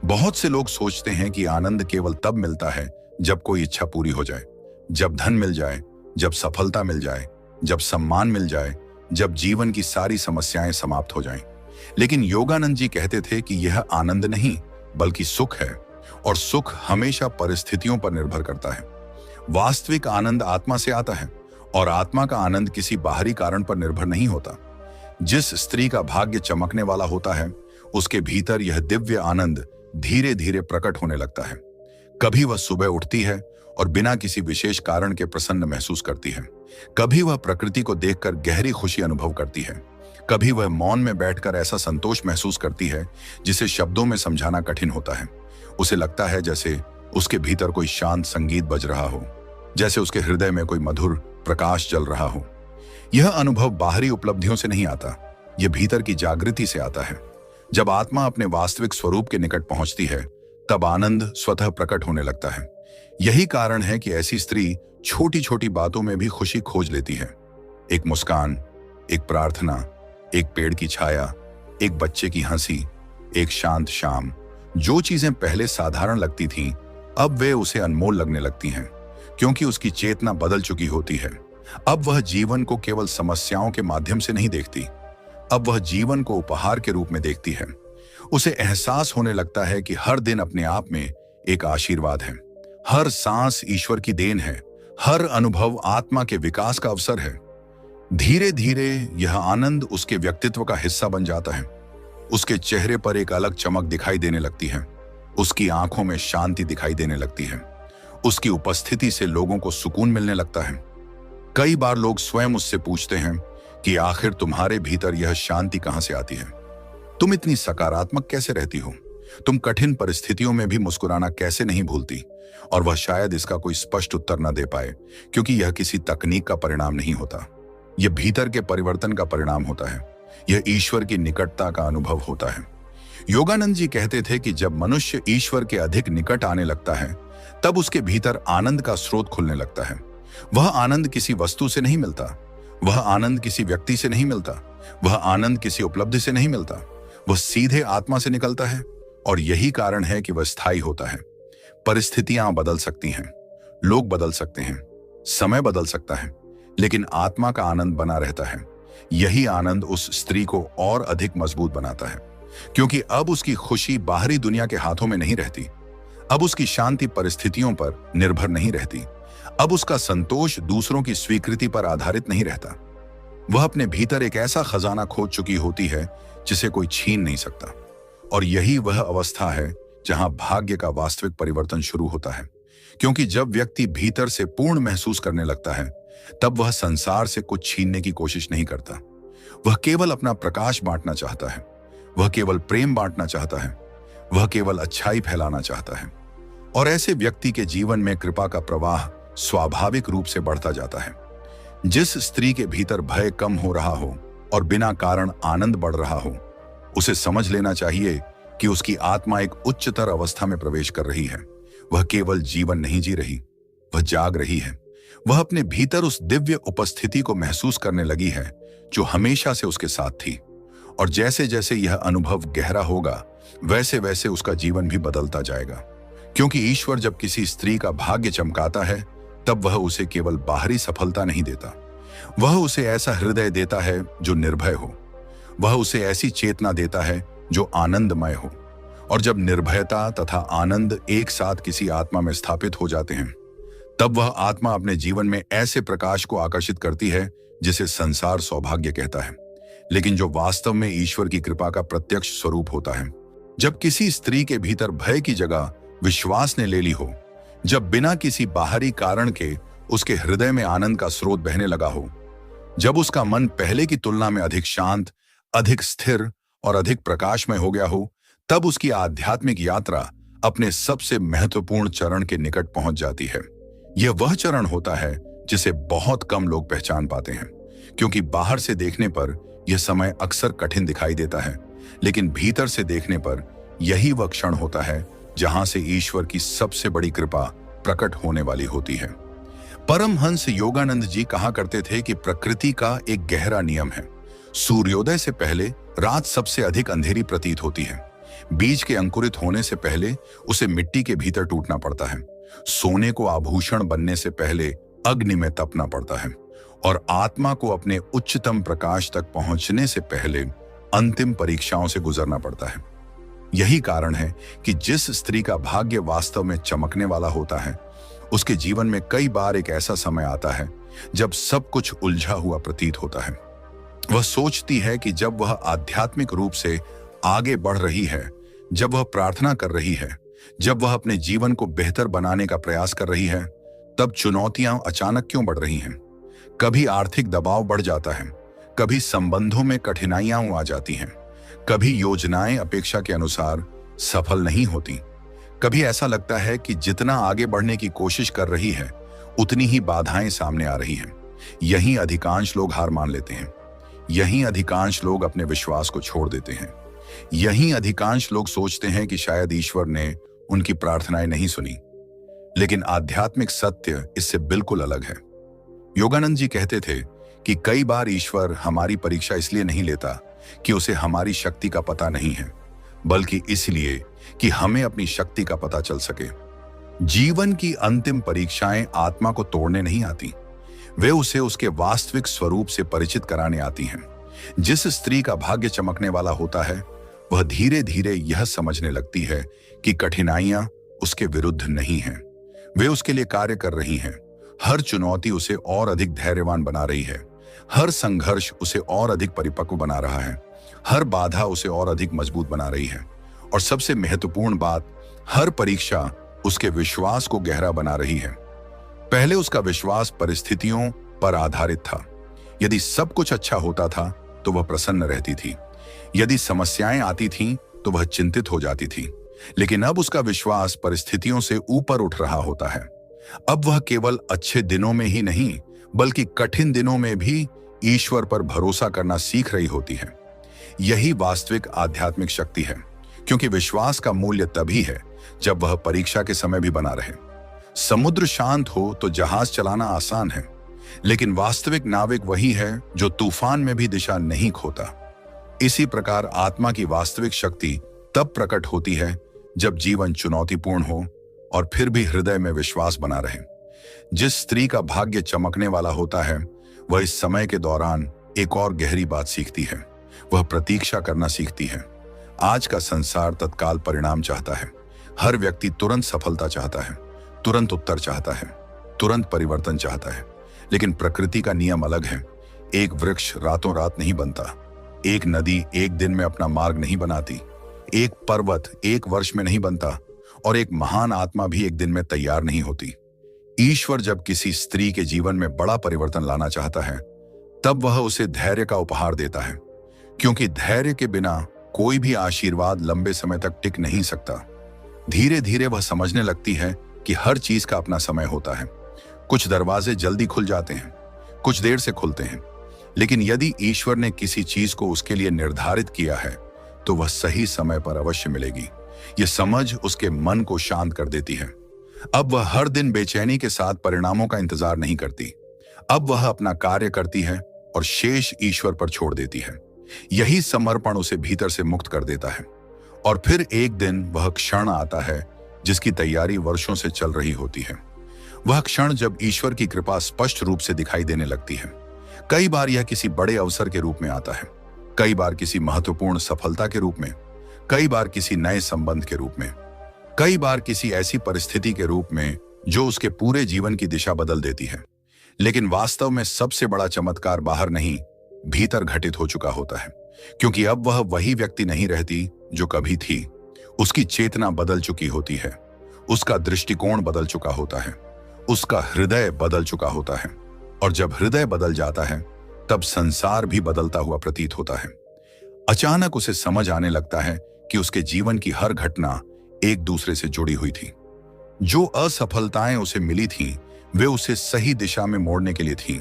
बहुत से लोग सोचते हैं कि आनंद केवल तब मिलता है जब कोई इच्छा पूरी हो जाए, जब धन मिल जाए, जब सफलता मिल जाए, जब सम्मान मिल जाए, जब जीवन की सारी समस्याएं समाप्त हो जाएं। लेकिन योगानंद जी कहते थे कि यह आनंद नहीं बल्कि सुख है, और सुख हमेशा परिस्थितियों पर निर्भर करता है। वास्तविक आनंद आत्मा से आता है, और आत्मा का आनंद किसी बाहरी कारण पर निर्भर नहीं होता। जिस स्त्री का भाग्य चमकने वाला होता है, उसके भीतर यह दिव्य आनंद धीरे धीरे प्रकट होने लगता है। कभी वह सुबह उठती है और बिना किसी विशेष कारण के प्रसन्न महसूस करती है। कभी वह प्रकृति को देखकर गहरी खुशी अनुभव करती है। कभी वह मौन में बैठकर ऐसा संतोष महसूस करती है जिसे शब्दों में समझाना कठिन होता है। उसे लगता है जैसे उसके भीतर कोई शांत संगीत बज रहा हो, जैसे उसके हृदय में कोई मधुर प्रकाश जल रहा हो। यह अनुभव बाहरी उपलब्धियों से नहीं आता, यह भीतर की जागृति से आता है। जब आत्मा अपने वास्तविक स्वरूप के निकट पहुंचती है, तब आनंद स्वतः प्रकट होने लगता है। यही कारण है कि ऐसी स्त्री छोटी छोटी बातों में भी खुशी खोज लेती है। एक मुस्कान, एक प्रार्थना, एक पेड़ की छाया, एक बच्चे की हंसी, एक शांत शाम। जो चीजें पहले साधारण लगती थीं, अब वे उसे अनमोल लगने लगती हैं, क्योंकि उसकी चेतना बदल चुकी होती है। अब वह जीवन को केवल समस्याओं के माध्यम से नहीं देखती, अब वह जीवन को उपहार के रूप में देखती है। उसे एहसास होने लगता है कि हर दिन अपने आप में एक आशीर्वाद है, हर सांस ईश्वर की देन है, हर अनुभव आत्मा के विकास का अवसर है। धीरे धीरे यह आनंद उसके व्यक्तित्व का हिस्सा बन जाता है। उसके चेहरे पर एक अलग चमक दिखाई देने लगती है, उसकी आंखों में शांति दिखाई देने लगती है, उसकी उपस्थिति से लोगों को सुकून मिलने लगता है। कई बार लोग स्वयं उससे पूछते हैं कि आखिर तुम्हारे भीतर यह शांति कहां से आती है? तुम इतनी सकारात्मक कैसे रहती हो? तुम कठिन परिस्थितियों में भी मुस्कुराना कैसे नहीं भूलती? और वह शायद इसका कोई स्पष्ट उत्तर न दे पाए, क्योंकि यह किसी तकनीक का परिणाम नहीं होता, यह भीतर के परिवर्तन का परिणाम होता है। यह ईश्वर की निकटता का अनुभव होता है। योगानंद जी कहते थे कि जब मनुष्य ईश्वर के अधिक निकट आने लगता है, तब उसके भीतर आनंद का स्रोत खुलने लगता है। वह आनंद किसी वस्तु से नहीं मिलता, वह आनंद किसी व्यक्ति से नहीं मिलता, वह आनंद किसी उपलब्धि से नहीं मिलता, वह सीधे आत्मा से निकलता है। और यही कारण है कि वह स्थायी होता है। परिस्थितियां बदल सकती हैं, लोग बदल सकते हैं, समय बदल सकता है, लेकिन आत्मा का आनंद बना रहता है। यही आनंद उस स्त्री को और अधिक मजबूत बनाता है, क्योंकि अब उसकी खुशी बाहरी दुनिया के हाथों में नहीं रहती, अब उसकी शांति परिस्थितियों पर निर्भर नहीं रहती, अब उसका संतोष दूसरों की स्वीकृति पर आधारित नहीं रहता। वह अपने भीतर एक ऐसा खजाना खोज चुकी होती है जिसे कोई छीन नहीं सकता। और यही वह अवस्था है जहां भाग्य का वास्तविक परिवर्तन शुरू होता है, क्योंकि जब व्यक्ति भीतर से पूर्ण महसूस करने लगता है, तब वह संसार से कुछ छीनने की कोशिश नहीं करता। वह केवल अपना प्रकाश बांटना चाहता है, वह केवल प्रेम बांटना चाहता है, वह केवल अच्छाई फैलाना चाहता है। और ऐसे व्यक्ति के जीवन में कृपा का प्रवाह स्वाभाविक रूप से बढ़ता जाता है। जिस स्त्री के भीतर भय कम हो रहा हो और बिना कारण आनंद बढ़ रहा हो, उसे समझ लेना चाहिए कि उसकी आत्मा एक उच्चतर अवस्था में प्रवेश कर रही है। वह केवल जीवन नहीं जी रही, वह जाग रही है। वह अपने भीतर उस दिव्य उपस्थिति को महसूस करने लगी है जो हमेशा से उसके साथ थी। और जैसे जैसे यह अनुभव गहरा होगा, वैसे वैसे उसका जीवन भी बदलता जाएगा, क्योंकि ईश्वर जब किसी स्त्री का भाग्य चमकाता है, तब वह उसे केवल बाहरी सफलता नहीं देता, वह उसे ऐसा हृदय देता है जो निर्भय हो। वह उसे ऐसी चेतना देता है जो आनंदमय हो। और जब निर्भयता तथा आनंद एक साथ किसी आत्मा में स्थापित हो जाते हैं, तब वह आत्मा अपने जीवन में ऐसे प्रकाश को आकर्षित करती है जिसे संसार सौभाग्य कहता है, लेकिन जो वास्तव में ईश्वर की कृपा का प्रत्यक्ष स्वरूप होता है। जब किसी स्त्री के भीतर भय की जगह विश्वास ने ले ली हो, जब बिना किसी बाहरी कारण के उसके हृदय में आनंद का स्रोत बहने लगा हो, जब उसका मन पहले की तुलना में अधिक शांत, अधिक स्थिर और अधिक प्रकाशमय हो गया हो, तब उसकी आध्यात्मिक यात्रा अपने सबसे महत्वपूर्ण चरण के निकट पहुंच जाती है। यह वह चरण होता है जिसे बहुत कम लोग पहचान पाते हैं, क्योंकि बाहर से देखने पर यह समय अक्सर कठिन दिखाई देता है, लेकिन भीतर से देखने पर यही वह क्षण होता है जहां से ईश्वर की सबसे बड़ी कृपा प्रकट होने वाली होती है। परमहंस योगानंद जी कहा करते थे कि प्रकृति का एक गहरा नियम है, सूर्योदय से पहले रात सबसे अधिक अंधेरी प्रतीत होती है। बीज के अंकुरित होने से पहले उसे मिट्टी के भीतर टूटना पड़ता है। सोने को आभूषण बनने से पहले अग्नि में तपना पड़ता है और आत्मा को अपने उच्चतम प्रकाश तक पहुंचने से पहले अंतिम परीक्षाओं से गुजरना पड़ता है। यही कारण है कि जिस स्त्री का भाग्य वास्तव में चमकने वाला होता है, उसके जीवन में कई बार एक ऐसा समय आता है जब सब कुछ उलझा हुआ प्रतीत होता है। वह सोचती है कि जब वह आध्यात्मिक रूप से आगे बढ़ रही है, जब वह प्रार्थना कर रही है, जब वह अपने जीवन को बेहतर बनाने का प्रयास कर रही है, तब चुनौतियां अचानक क्यों बढ़ रही हैं? कभी आर्थिक दबाव बढ़ जाता है, कभी संबंधों में कठिनाइयां आ जाती हैं, कभी योजनाएं अपेक्षा के अनुसार सफल नहीं होती, कभी ऐसा लगता है कि जितना आगे बढ़ने की कोशिश कर रही है उतनी ही बाधाएं सामने आ रही हैं। यहीं अधिकांश लोग हार मान लेते हैं, यहीं अधिकांश लोग अपने विश्वास को छोड़ देते हैं, यहीं अधिकांश लोग सोचते हैं कि शायद ईश्वर ने उनकी प्रार्थनाएं नहीं सुनी। लेकिन आध्यात्मिक सत्य इससे बिल्कुल अलग है। योगानंद जी कहते थे कि कई बार ईश्वर हमारी परीक्षा इसलिए नहीं लेता कि उसे हमारी शक्ति का पता नहीं है, बल्कि इसलिए कि हमें अपनी शक्ति का पता चल सके। जीवन की अंतिम परीक्षाएं आत्मा को तोड़ने नहीं आती, वे उसे उसके वास्तविक स्वरूप से परिचित कराने आती हैं। जिस स्त्री का भाग्य चमकने वाला होता है, वह धीरे धीरे यह समझने लगती है कि कठिनाइयां उसके विरुद्ध नहीं हैं, वे उसके लिए कार्य कर रही हैं। हर चुनौती उसे और अधिक धैर्यवान बना रही है, हर संघर्ष उसे और अधिक परिपक्व बना रहा है, हर बाधा उसे और अधिक मजबूत बना रही है, और सबसे महत्वपूर्ण बात, हर परीक्षा उसके विश्वास को गहरा बना रही है। पहले उसका विश्वास परिस्थितियों पर आधारित था। यदि सब कुछ अच्छा होता था तो वह प्रसन्न रहती थी, यदि समस्याएं आती थीं तो वह चिंतित हो जाती थी। लेकिन अब उसका विश्वास परिस्थितियों से ऊपर उठ रहा होता है। अब वह केवल अच्छे दिनों में ही नहीं, बल्कि कठिन दिनों में भी ईश्वर पर भरोसा करना सीख रही होती है। यही वास्तविक आध्यात्मिक शक्ति है, क्योंकि विश्वास का मूल्य तभी है जब वह परीक्षा के समय भी बना रहे। समुद्र शांत हो तो जहाज चलाना आसान है, लेकिन वास्तविक नाविक वही है जो तूफान में भी दिशा नहीं खोता। इसी प्रकार आत्मा की वास्तविक शक्ति तब प्रकट होती है जब जीवन चुनौतीपूर्ण हो और फिर भी हृदय में विश्वास बना रहे। जिस स्त्री का भाग्य चमकने वाला होता है, वह इस समय के दौरान एक और गहरी बात सीखती है। वह प्रतीक्षा करना सीखती है। आज का संसार तत्काल परिणाम चाहता है। हर व्यक्ति तुरंत सफलता चाहता है, तुरंत उत्तर चाहता है, तुरंत परिवर्तन चाहता है। लेकिन प्रकृति का नियम अलग है। एक वृक्ष रातों रात नहीं बनता, एक नदी एक दिन में अपना मार्ग नहीं बनाती, एक पर्वत एक वर्ष में नहीं बनता, और एक महान आत्मा भी एक दिन में तैयार नहीं होती। ईश्वर जब किसी स्त्री के जीवन में बड़ा परिवर्तन लाना चाहता है, तब वह उसे धैर्य का उपहार देता है, क्योंकि धैर्य के बिना कोई भी आशीर्वाद लंबे समय तक टिक नहीं सकता। धीरे धीरे वह समझने लगती है कि हर चीज का अपना समय होता है। कुछ दरवाजे जल्दी खुल जाते हैं, कुछ देर से खुलते हैं, लेकिन यदि ईश्वर ने किसी चीज को उसके लिए निर्धारित किया है तो वह सही समय पर अवश्य मिलेगी। यह समझ उसके मन को शांत कर देती है। अब वह हर दिन बेचैनी के साथ परिणामों का इंतजार नहीं करती। अब वह अपना कार्य करती है और शेष ईश्वर पर छोड़ देती है। यही समर्पण उसे भीतर से मुक्त कर देता है। और फिर एक दिन वह क्षण आता है जिसकी तैयारी वर्षों से चल रही होती है। वह क्षण जब ईश्वर की कृपा स्पष्ट रूप से दिखाई देने लगती है। कई बार यह किसी बड़े अवसर के रूप में आता है, कई बार किसी महत्वपूर्ण सफलता के रूप में, कई बार किसी नए संबंध के रूप में, कई बार किसी ऐसी परिस्थिति के रूप में जो उसके पूरे जीवन की दिशा बदल देती है। लेकिन वास्तव में सबसे बड़ा चमत्कार बाहर नहीं, भीतर घटित हो चुका होता है, क्योंकि अब वह वही व्यक्ति नहीं रहती जो कभी थी। उसकी चेतना बदल चुकी होती है, उसका दृष्टिकोण बदल चुका होता है, उसका हृदय बदल चुका होता है। और जब हृदय बदल जाता है, तब संसार भी बदलता हुआ प्रतीत होता है। अचानक उसे समझ आने लगता है कि उसके जीवन की हर घटना एक दूसरे से जुड़ी हुई थी। जो असफलताएं उसे मिली थीं, वे उसे सही दिशा में मोड़ने के लिए थीं।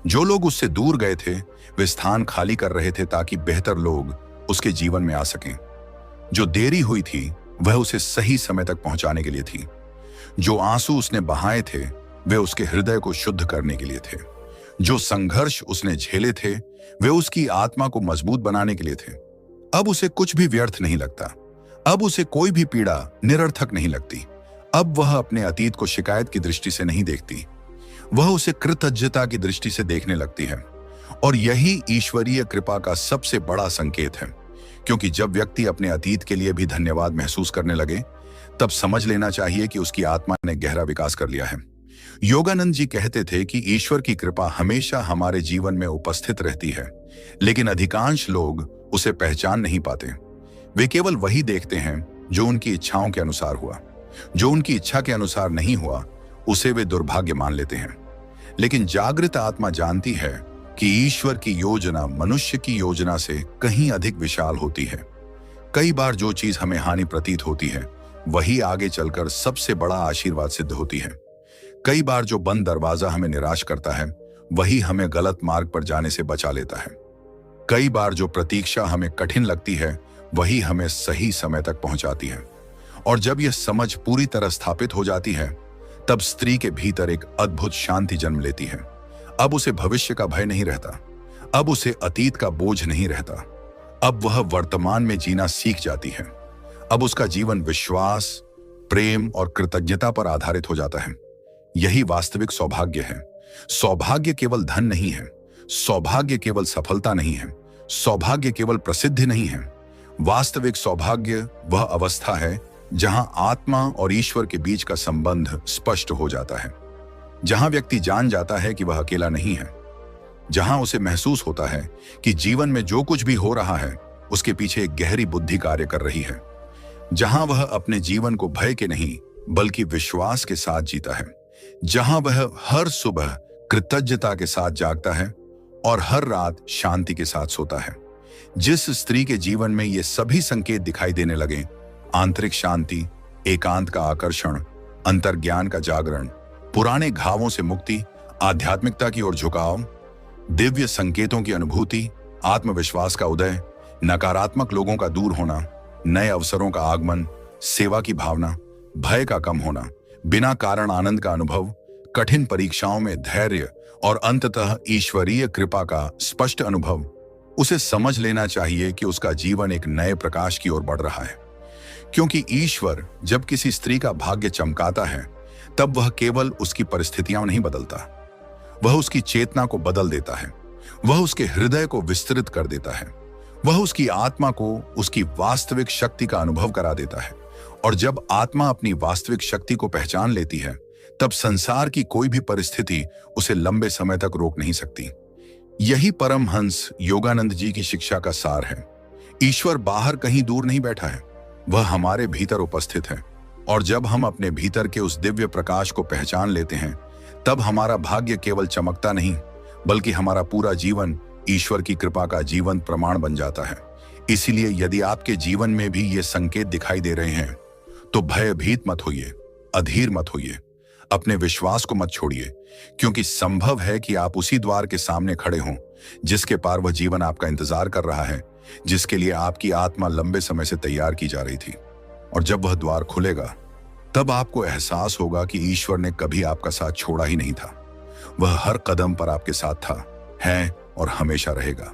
जो लोग उससे दूर गए थे, वे स्थान खाली कर रहे थे ताकि बेहतर लोग उसके जीवन में आ सकें। जो देरी हुई थी, वह उसे सही समय तक पहुंचाने के लिए थी। जो आंसू उसने बहाए थे, वे उसके हृदय को शुद्ध करने के लिए थे। जो संघर्ष उसने झेले थे, वे उसकी आत्मा को मजबूत बनाने के लिए थे। अब उसे कुछ भी व्यर्थ नहीं लगता। अब उसे कोई भी पीड़ा निरर्थक नहीं लगती। अब वह अपने अतीत को शिकायत की दृष्टि से नहीं देखती। वह उसे कृतज्ञता की दृष्टि से देखने लगती है। और यही ईश्वरीय कृपा का सबसे बड़ा संकेत है, क्योंकि जब व्यक्ति अपने अतीत के लिए भी धन्यवाद महसूस करने लगे, तब समझ लेना चाहिए कि उसकी आत्मा ने गहरा विकास कर लिया है। योगानंद जी कहते थे कि ईश्वर की कृपा हमेशा हमारे जीवन में उपस्थित रहती है, लेकिन अधिकांश लोग उसे पहचान नहीं पाते। वे केवल वही देखते हैं जो उनकी इच्छाओं के अनुसार हुआ। जो उनकी इच्छा के अनुसार नहीं हुआ, उसे वे दुर्भाग्य मान लेते हैं। लेकिन जागृत आत्मा जानती है कि ईश्वर की योजना मनुष्य की योजना से कहीं अधिक विशाल होती है। कई बार जो चीज हमें हानि प्रतीत होती है, वही आगे चलकर सबसे बड़ा आशीर्वाद सिद्ध होती है। कई बार जो बंद दरवाजा हमें निराश करता है, वही हमें गलत मार्ग पर जाने से बचा लेता है। कई बार जो प्रतीक्षा हमें कठिन लगती है, वही हमें सही समय तक पहुंचाती है। और जब यह समझ पूरी तरह स्थापित हो जाती है, तब स्त्री के भीतर एक अद्भुत शांति जन्म लेती है। अब उसे भविष्य का भय नहीं रहता, अब उसे अतीत का बोझ नहीं रहता। अब वह वर्तमान में जीना सीख जाती है। अब उसका जीवन विश्वास, प्रेम और कृतज्ञता पर आधारित हो जाता है। यही वास्तविक सौभाग्य है। सौभाग्य केवल धन नहीं है, सौभाग्य केवल सफलता नहीं है, सौभाग्य केवल प्रसिद्धि नहीं है। वास्तविक सौभाग्य वह अवस्था है जहां आत्मा और ईश्वर के बीच का संबंध स्पष्ट हो जाता है, जहां व्यक्ति जान जाता है कि वह अकेला नहीं है, जहां उसे महसूस होता है कि जीवन में जो कुछ भी हो रहा है उसके पीछे एक गहरी बुद्धि कार्य कर रही है, जहां वह अपने जीवन को भय के नहीं बल्कि विश्वास के साथ जीता है, जहां वह हर सुबह कृतज्ञता के साथ जागता है और हर रात शांति के साथ सोता है। जिस स्त्री के जीवन में ये सभी संकेत दिखाई देने लगे, आंतरिक शांति, एकांत का आकर्षण, अंतर्ज्ञान का जागरण, पुराने घावों से मुक्ति, आध्यात्मिकता की ओर झुकाव, दिव्य संकेतों की अनुभूति, आत्मविश्वास का उदय, नकारात्मक लोगों का दूर होना, नए अवसरों का आगमन, सेवा की भावना, भय का कम होना, बिना कारण आनंद का अनुभव, कठिन परीक्षाओं में धैर्य और अंततः ईश्वरीय कृपा का स्पष्ट अनुभव, उसे समझ लेना चाहिए कि उसका जीवन एक नए प्रकाश की ओर बढ़ रहा है। क्योंकि ईश्वर जब किसी स्त्री का भाग्य चमकाता है, तब वह केवल उसकी परिस्थितियां नहीं बदलता, वह उसकी चेतना को बदल देता है। वह उसके हृदय को विस्तृत कर देता है। वह उसकी आत्मा को उसकी वास्तविक शक्ति का अनुभव करा देता है। और जब आत्मा अपनी वास्तविक शक्ति को पहचान लेती है, तब संसार की कोई भी परिस्थिति उसे लंबे समय तक रोक नहीं सकती। यही परमहंस योगानंद जी की शिक्षा का सार है। ईश्वर बाहर कहीं दूर नहीं बैठा है, वह हमारे भीतर उपस्थित है। और जब हम अपने भीतर के उस दिव्य प्रकाश को पहचान लेते हैं, तब हमारा भाग्य केवल चमकता नहीं, बल्कि हमारा पूरा जीवन ईश्वर की कृपा का जीवंत प्रमाण बन जाता है। इसीलिए यदि आपके जीवन में भी ये संकेत दिखाई दे रहे हैं, तो भयभीत मत होइए, अधीर मत होइए, अपने विश्वास को मत छोड़िए, क्योंकि संभव है कि आप उसी द्वार के सामने खड़े हों जिसके पार वह जीवन आपका इंतजार कर रहा है, जिसके लिए आपकी आत्मा लंबे समय से तैयार की जा रही थी। और जब वह द्वार खुलेगा, तब आपको एहसास होगा कि ईश्वर ने कभी आपका साथ छोड़ा ही नहीं था। वह हर कदम पर आपके साथ था, है और हमेशा रहेगा।